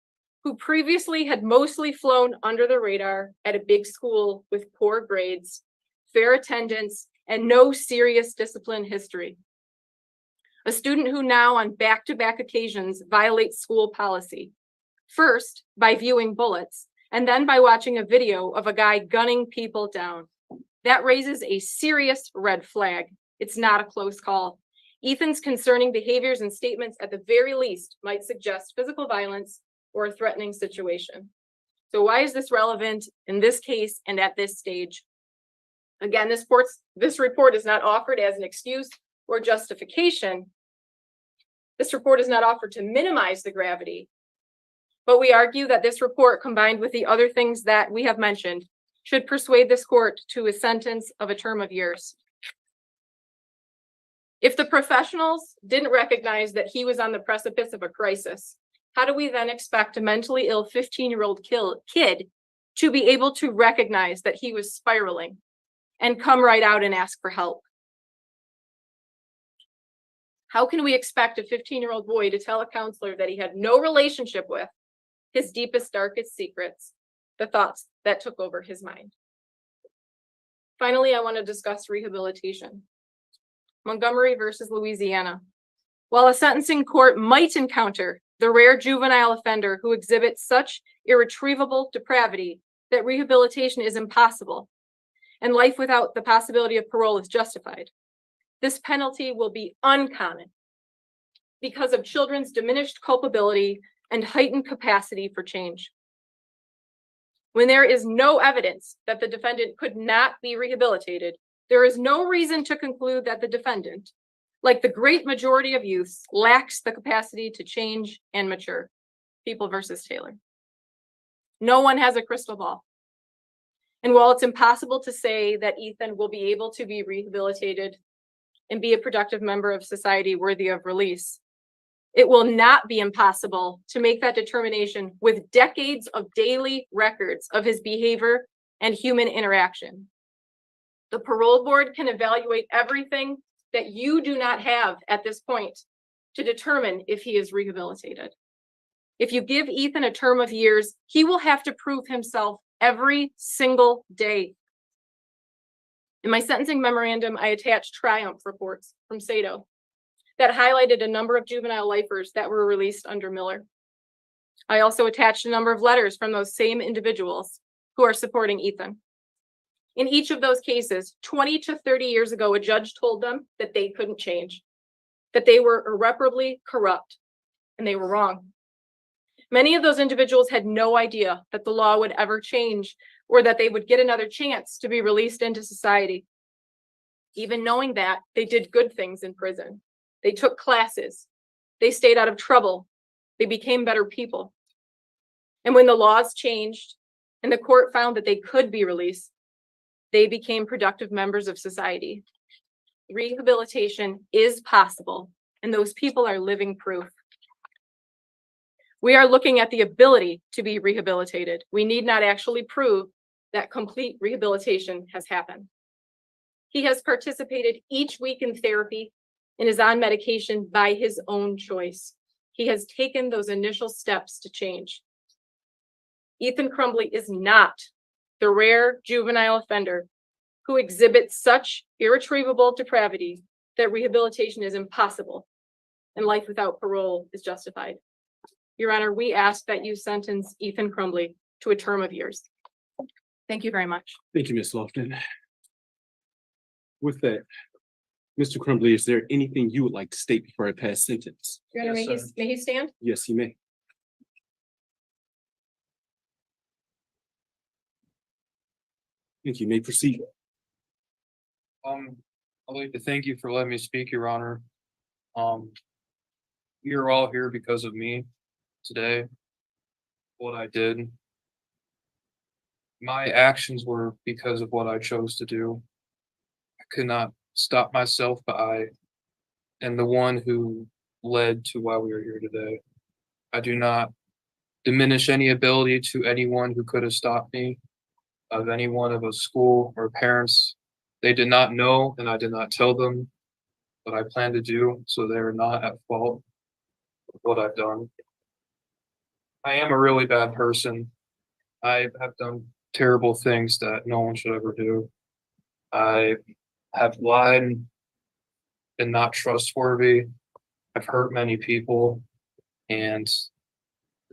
who previously had mostly flown under the radar at a big school with poor grades, fair attendance, and no serious discipline history. A student who now on back-to-back occasions violates school policy. First, by viewing bullets, and then by watching a video of a guy gunning people down. That raises a serious red flag. It's not a close call. Ethan's concerning behaviors and statements at the very least might suggest physical violence or a threatening situation. So why is this relevant in this case and at this stage? Again, this report is not offered as an excuse or justification. This report is not offered to minimize the gravity, but we argue that this report, combined with the other things that we have mentioned, should persuade this court to a sentence of a term of years. If the professionals didn't recognize that he was on the precipice of a crisis, how do we then expect a mentally ill 15-year-old kid to be able to recognize that he was spiraling and come right out and ask for help? How can we expect a 15-year-old boy to tell a counselor that he had no relationship with his deepest, darkest secrets, the thoughts that took over his mind? Finally, I want to discuss rehabilitation. Montgomery versus Louisiana. While a sentencing court might encounter the rare juvenile offender who exhibits such irretrievable depravity that rehabilitation is impossible and life without the possibility of parole is justified, this penalty will be uncommon because of children's diminished culpability and heightened capacity for change. When there is no evidence that the defendant could not be rehabilitated, there is no reason to conclude that the defendant, like the great majority of youths, lacks the capacity to change and mature. People versus Taylor. No one has a crystal ball. And while it's impossible to say that Ethan will be able to be rehabilitated and be a productive member of society worthy of release, it will not be impossible to make that determination with decades of daily records of his behavior and human interaction. The parole board can evaluate everything that you do not have at this point to determine if he is rehabilitated. If you give Ethan a term of years, he will have to prove himself every single day. In my sentencing memorandum, I attached triumph reports from Sato that highlighted a number of juvenile lifers that were released under Miller. I also attached a number of letters from those same individuals who are supporting Ethan. In each of those cases, 20 to 30 years ago, a judge told them that they couldn't change, that they were irreparably corrupt, and they were wrong. Many of those individuals had no idea that the law would ever change or that they would get another chance to be released into society. Even knowing that, they did good things in prison. They took classes. They stayed out of trouble. They became better people. And when the laws changed and the court found that they could be released, they became productive members of society. Rehabilitation is possible, and those people are living proof. We are looking at the ability to be rehabilitated. We need not actually prove that complete rehabilitation has happened. He has participated each week in therapy and is on medication by his own choice. He has taken those initial steps to change. Ethan Crumbley is not the rare juvenile offender who exhibits such irretrievable depravity that rehabilitation is impossible and life without parole is justified. Your Honor, we ask that you sentence Ethan Crumbley to a term of years. Thank you very much. Thank you, Ms. Lofton. With that, Mr. Crumbley, is there anything you would like to state before I pass sentence? Your Honor, may he stand? Yes, you may. Thank you. You may proceed. I'd like to thank you for letting me speak, Your Honor. You're all here because of me today, what I did. My actions were because of what I chose to do. I could not stop myself, but I am the one who led to why we are here today. I do not diminish any ability to anyone who could have stopped me, of anyone of a school or parents. They did not know, and I did not tell them what I plan to do, so they are not at fault with what I've done. I am a really bad person. I have done terrible things that no one should ever do. I have lied, been not trustworthy. I've hurt many people, and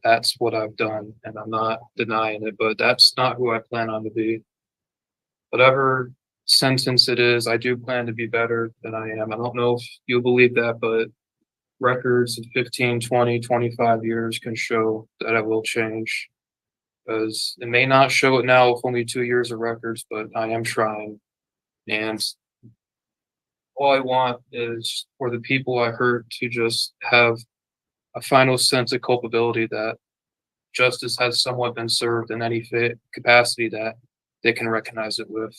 that's what I've done, and I'm not denying it, but that's not who I plan on to be. Whatever sentence it is, I do plan to be better than I am. I don't know if you believe that, but records of 15, 20, 25 years can show that I will change. Because it may not show it now with only 2 years of records, but I am trying. And all I want is for the people I hurt to just have a final sense of culpability that justice has somewhat been served in any capacity that they can recognize it with.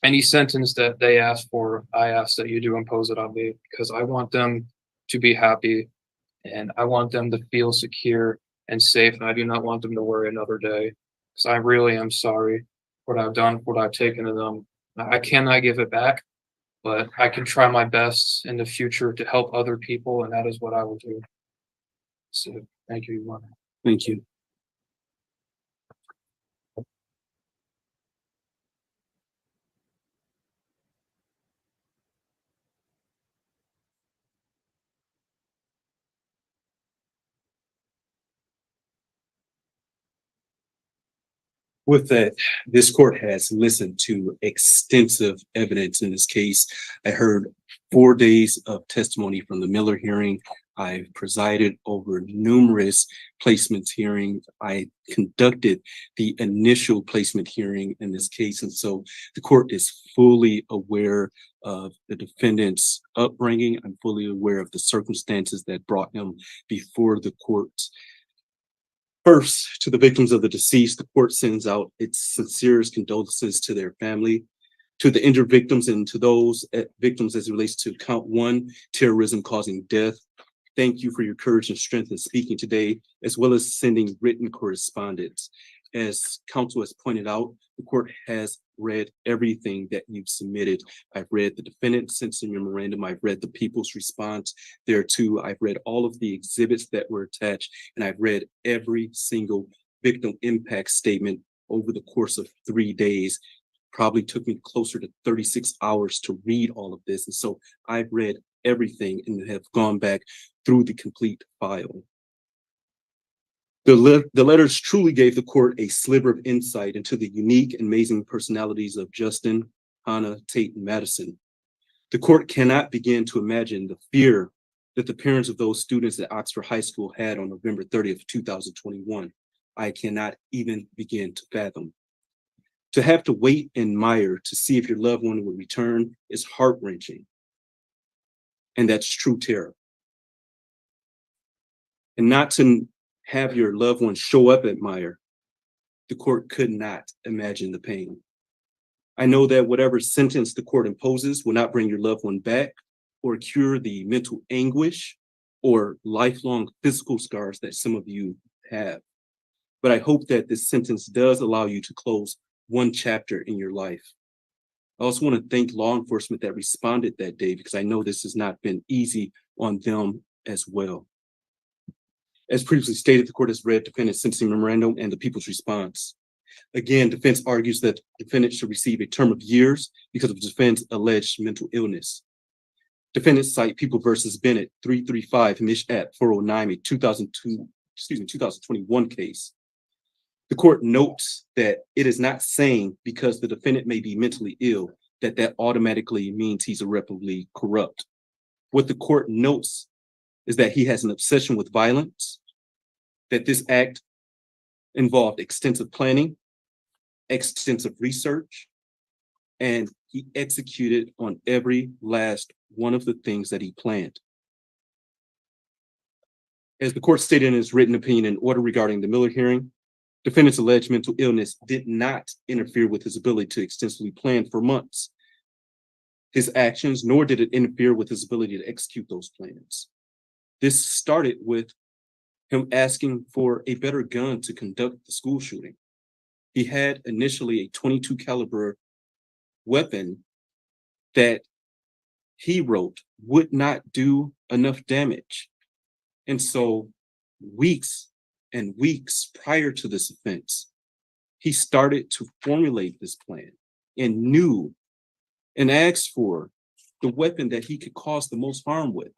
Any sentence that they ask for, I ask that you do impose it on me, because I want them to be happy and I want them to feel secure and safe. And I do not want them to worry another day, because I really am sorry for what I've done, for what I've taken to them. I cannot give it back, but I can try my best in the future to help other people, and that is what I will do. So thank you, Your Honor. Thank you. With that, this court has listened to extensive evidence in this case. I heard 4 days of testimony from the Miller hearing. I've presided over numerous placements hearings. I conducted the initial placement hearing in this case. And so the court is fully aware of the defendant's upbringing. I'm fully aware of the circumstances that brought him before the court. First, to the victims of the deceased, the court sends out its sincerest condolences to their family, to the injured victims, and to those victims as it relates to count 1, terrorism causing death. Thank you for your courage and strength in speaking today, as well as sending written correspondence. As counsel has pointed out, the court has read everything that you've submitted. I've read the defendant's sentencing memorandum. I've read the people's response thereto. I've read all of the exhibits that were attached, and I've read every single victim impact statement over the course of 3 days. Probably took me closer to 36 hours to read all of this. And so I've read everything and have gone back through the complete file. The letters truly gave the court a sliver of insight into the unique and amazing personalities of Justin, Hannah, Tate, and Madison. The court cannot begin to imagine the fear that the parents of those students at Oxford High School had on November 30th, 2021. I cannot even begin to fathom. To have to wait and mire to see if your loved one will return is heart-wrenching. And that's true terror. And not to have your loved one show up at Mire, the court could not imagine the pain. I know that whatever sentence the court imposes will not bring your loved one back or cure the mental anguish or lifelong physical scars that some of you have. But I hope that this sentence does allow you to close one chapter in your life. I also want to thank law enforcement that responded that day, because I know this has not been easy on them as well. As previously stated, the court has read defendant's sentencing memorandum and the people's response. Again, defense argues that defendant should receive a term of years because of defendant's alleged mental illness. Defendants cite People versus Bennett 335 Mich. at 409, a 2021 case. The court notes that it is not saying because the defendant may be mentally ill that automatically means he's irreparably corrupt. What the court notes is that he has an obsession with violence, that this act involved extensive planning, extensive research, and he executed on every last one of the things that he planned. As the court stated in its written opinion and order regarding the Miller hearing, defendant's alleged mental illness did not interfere with his ability to extensively plan for months his actions, nor did it interfere with his ability to execute those plans. This started with him asking for a better gun to conduct the school shooting. He had initially a .22 caliber weapon that he wrote would not do enough damage. And so weeks and weeks prior to this offense, he started to formulate this plan and knew and asked for the weapon that he could cause the most harm with.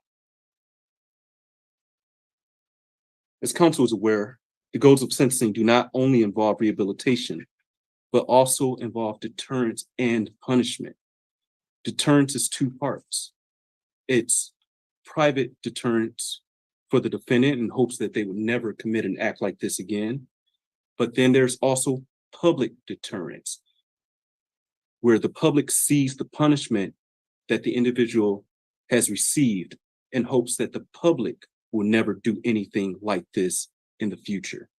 As counsel is aware, the goals of sentencing do not only involve rehabilitation, but also involve deterrence and punishment. Deterrence is two parts. It's private deterrence for the defendant in hopes that they would never commit an act like this again. But then there's also public deterrence, where the public sees the punishment that the individual has received in hopes that the public will never do anything like this in the future.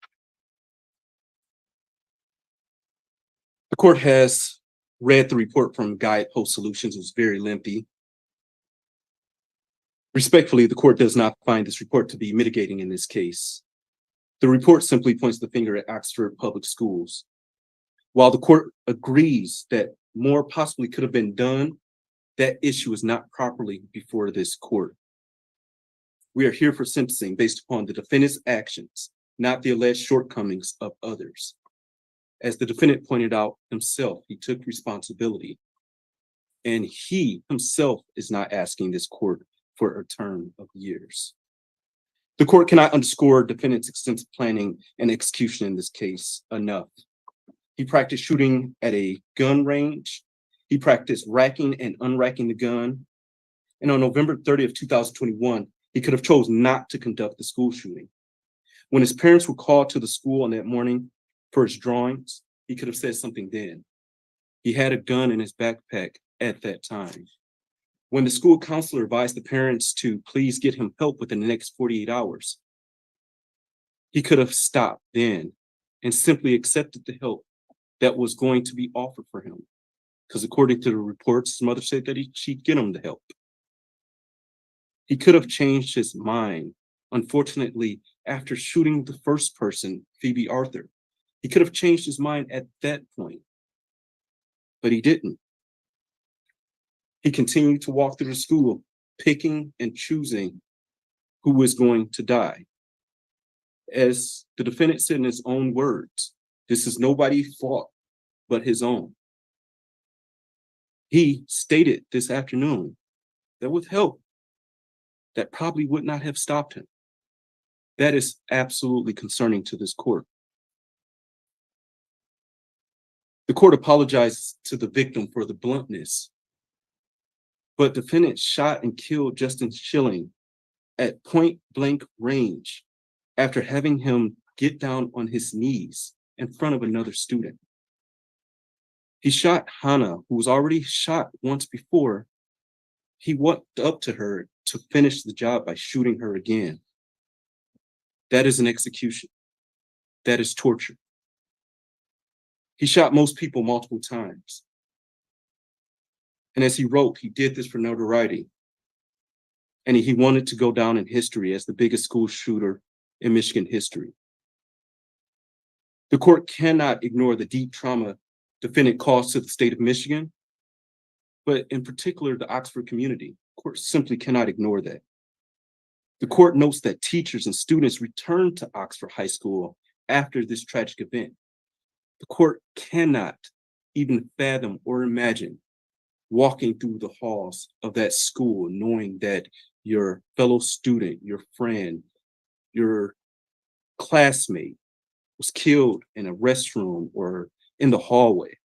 The court has read the report from Guidepost Solutions. It was very lengthy. Respectfully, the court does not find this report to be mitigating in this case. The report simply points the finger at Oxford Public Schools. While the court agrees that more possibly could have been done, that issue is not properly before this court. We are here for sentencing based upon the defendant's actions, not the alleged shortcomings of others. As the defendant pointed out himself, he took responsibility, and he himself is not asking this court for a term of years. The court cannot underscore defendant's extensive planning and execution in this case enough. He practiced shooting at a gun range. He practiced racking and unracking the gun. And on November 30th, 2021, he could have chosen not to conduct the school shooting. When his parents were called to the school on that morning for his drawings, he could have said something then. He had a gun in his backpack at that time. When the school counselor advised the parents to please get him help within the next 48 hours, he could have stopped then and simply accepted the help that was going to be offered for him. Because according to the reports, his mother said that she'd get him the help. He could have changed his mind. Unfortunately, after shooting the first person, Phoebe Arthur, he could have changed his mind at that point, but he didn't. He continued to walk through the school, picking and choosing who was going to die. As the defendant said in his own words, this is nobody's fault but his own. He stated this afternoon that with help, that probably would not have stopped him. That is absolutely concerning to this court. The court apologizes to the victim for the bluntness, but defendant shot and killed Justin Schilling at point blank range after having him get down on his knees in front of another student. He shot Hannah, who was already shot once before. He walked up to her to finish the job by shooting her again. That is an execution. That is torture. He shot most people multiple times. And as he wrote, he did this for notoriety. And he wanted to go down in history as the biggest school shooter in Michigan history. The court cannot ignore the deep trauma defendant caused to the state of Michigan, but in particular, the Oxford community. The court simply cannot ignore that. The court notes that teachers and students returned to Oxford High School after this tragic event. The court cannot even fathom or imagine walking through the halls of that school knowing that your fellow student, your friend, your classmate was killed in a restroom or in the hallway.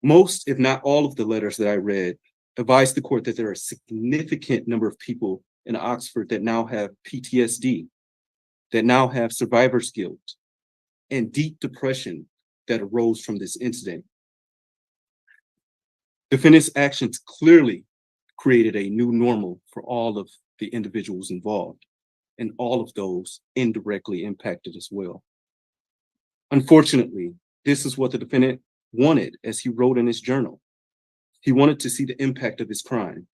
Most, if not all of the letters that I read advised the court that there are a significant number of people in Oxford that now have PTSD, that now have survivor's guilt and deep depression that arose from this incident. Defendant's actions clearly created a new normal for all of the individuals involved, and all of those indirectly impacted as well. Unfortunately, this is what the defendant wanted, as he wrote in his journal. He wanted to see the impact of his crime,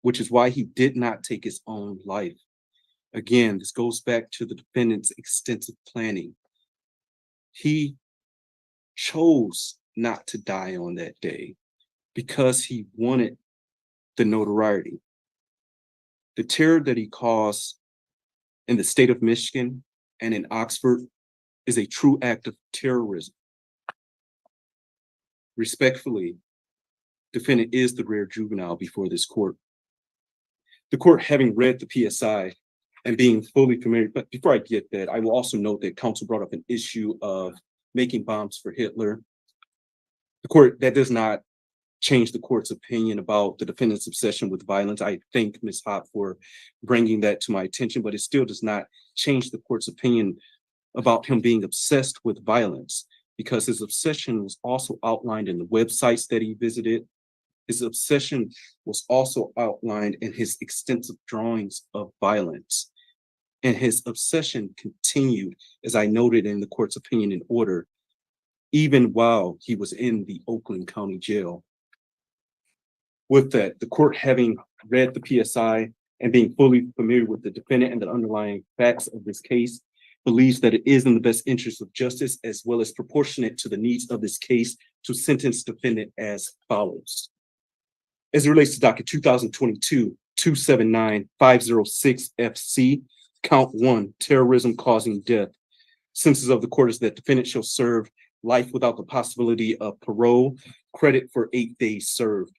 which is why he did not take his own life. Again, this goes back to the defendant's extensive planning. He chose not to die on that day because he wanted the notoriety. The terror that he caused in the state of Michigan and in Oxford is a true act of terrorism. Respectfully, defendant is the rare juvenile before this court. The court, having read the PSI and being fully familiar, but before I get that, I will also note that counsel brought up an issue of making bombs for Hitler. The court, that does not change the court's opinion about the defendant's obsession with violence. I thank Ms. Hopp for bringing that to my attention, but it still does not change the court's opinion about him being obsessed with violence, because his obsession was also outlined in the websites that he visited. His obsession was also outlined in his extensive drawings of violence. And his obsession continued, as I noted in the court's opinion in order, even while he was in the Oakland County Jail. With that, the court, having read the PSI and being fully familiar with the defendant and the underlying facts of this case, believes that it is in the best interest of justice, as well as proportionate to the needs of this case, to sentence defendant as follows. As it relates to docket 2022-279-506 FC, count 1, terrorism causing death. Sentence of the court is that defendant shall serve life without the possibility of parole, credit for 8 days served.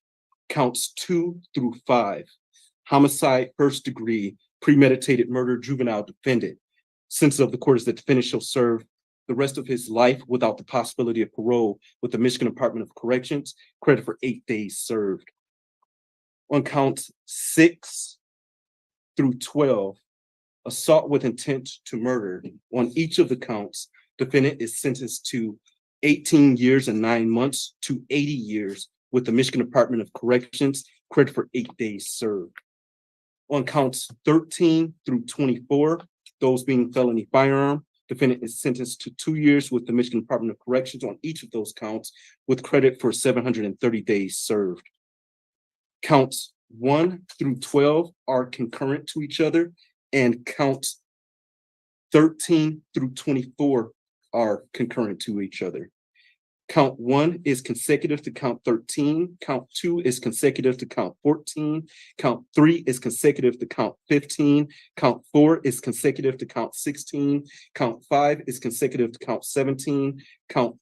Counts 2 through 5, homicide, first degree, premeditated murder, juvenile defendant. Sentence of the court is that defendant shall serve the rest of his life without the possibility of parole with the Michigan Department of Corrections, credit for 8 days served. On counts 6 through 12, assault with intent to murder. On each of the counts, defendant is sentenced to 18 years and 9 months to 80 years with the Michigan Department of Corrections, credit for 8 days served. On counts 13 through 24, those being felony firearm, defendant is sentenced to 2 years with the Michigan Department of Corrections on each of those counts with credit for 730 days served. Counts 1 through 12 are concurrent to each other, and counts 13 through 24 are concurrent to each other. Count 1 is consecutive to count 13. Count 2 is consecutive to count 14. Count 3 is consecutive to count 15. Count 4 is consecutive to count 16. Count 5 is consecutive to count 17. Count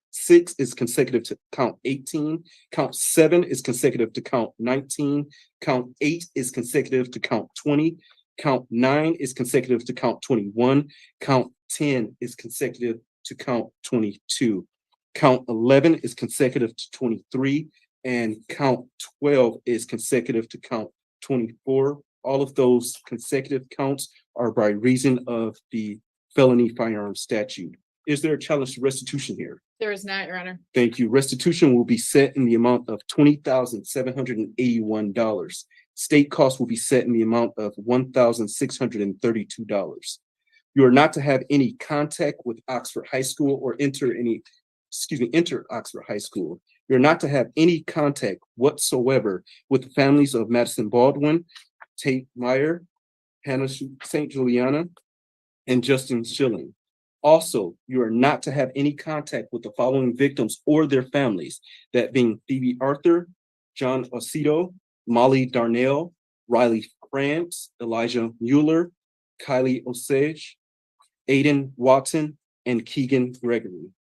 6 is consecutive to count 18. Count 7 is consecutive to count 19. Count 8 is consecutive to count 20. Count 9 is consecutive to count 21. Count 10 is consecutive to count 22. Count 11 is consecutive to 23. And count 12 is consecutive to count 24. All of those consecutive counts are by reason of the felony firearm statute. Is there a challenge to restitution here? There is not, Your Honor. Thank you. Restitution will be set in the amount of $20,781. State costs will be set in the amount of $1,632. You are not to have any contact with Oxford High School or enter Oxford High School. You're not to have any contact whatsoever with the families of Madison Baldwin, Tate Meyer, Hannah St. Juliana, and Justin Schilling. Also, you are not to have any contact with the following victims or their families, that being Phoebe Arthur, John Osito, Molly Darnell, Riley France, Elijah Mueller, Kylie Osage, Aiden Watson, and Keegan Gregory.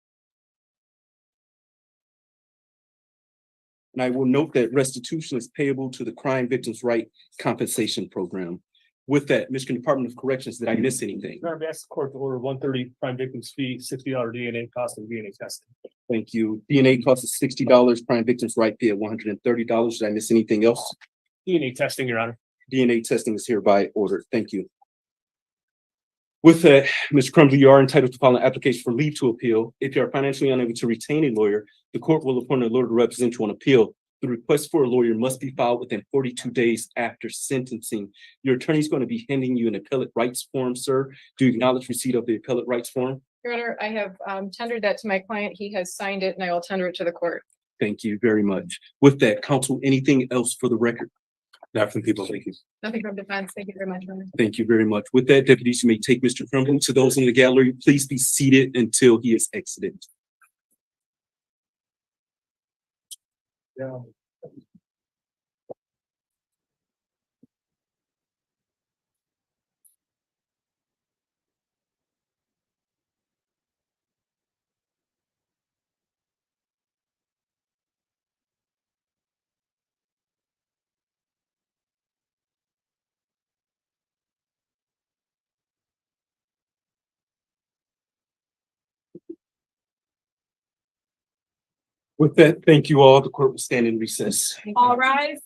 And I will note that restitution is payable to the Crime Victims' Right Compensation Program. With that, Michigan Department of Corrections, did I miss anything? Your Honor, I ask the court to order 130 prime victims fee, $60 DNA cost and DNA testing. Thank you. DNA cost is $60, prime victims right fee at $130. Did I miss anything else? DNA testing, Your Honor. DNA testing is hereby ordered. Thank you. With that, Mr. Crumbley, you are entitled to file an application for leave to appeal. If you are financially unable to retain a lawyer, the court will appoint a lawyer to represent you on appeal. The request for a lawyer must be filed within 42 days after sentencing. Your attorney is going to be handing you an appellate rights form, sir. Do you acknowledge receipt of the appellate rights form? Your Honor, I have tendered that to my client. He has signed it and I will tender it to the court. Thank you very much. With that, counsel, anything else for the record? Not from people, thank you. Nothing from defense. Thank you very much, Your Honor. Thank you very much. With that, deputies, you may take Mr. Crumbley. To those in the gallery, please be seated until he is exited. Yeah. With that, thank you all. The court will stand in recess. All rise.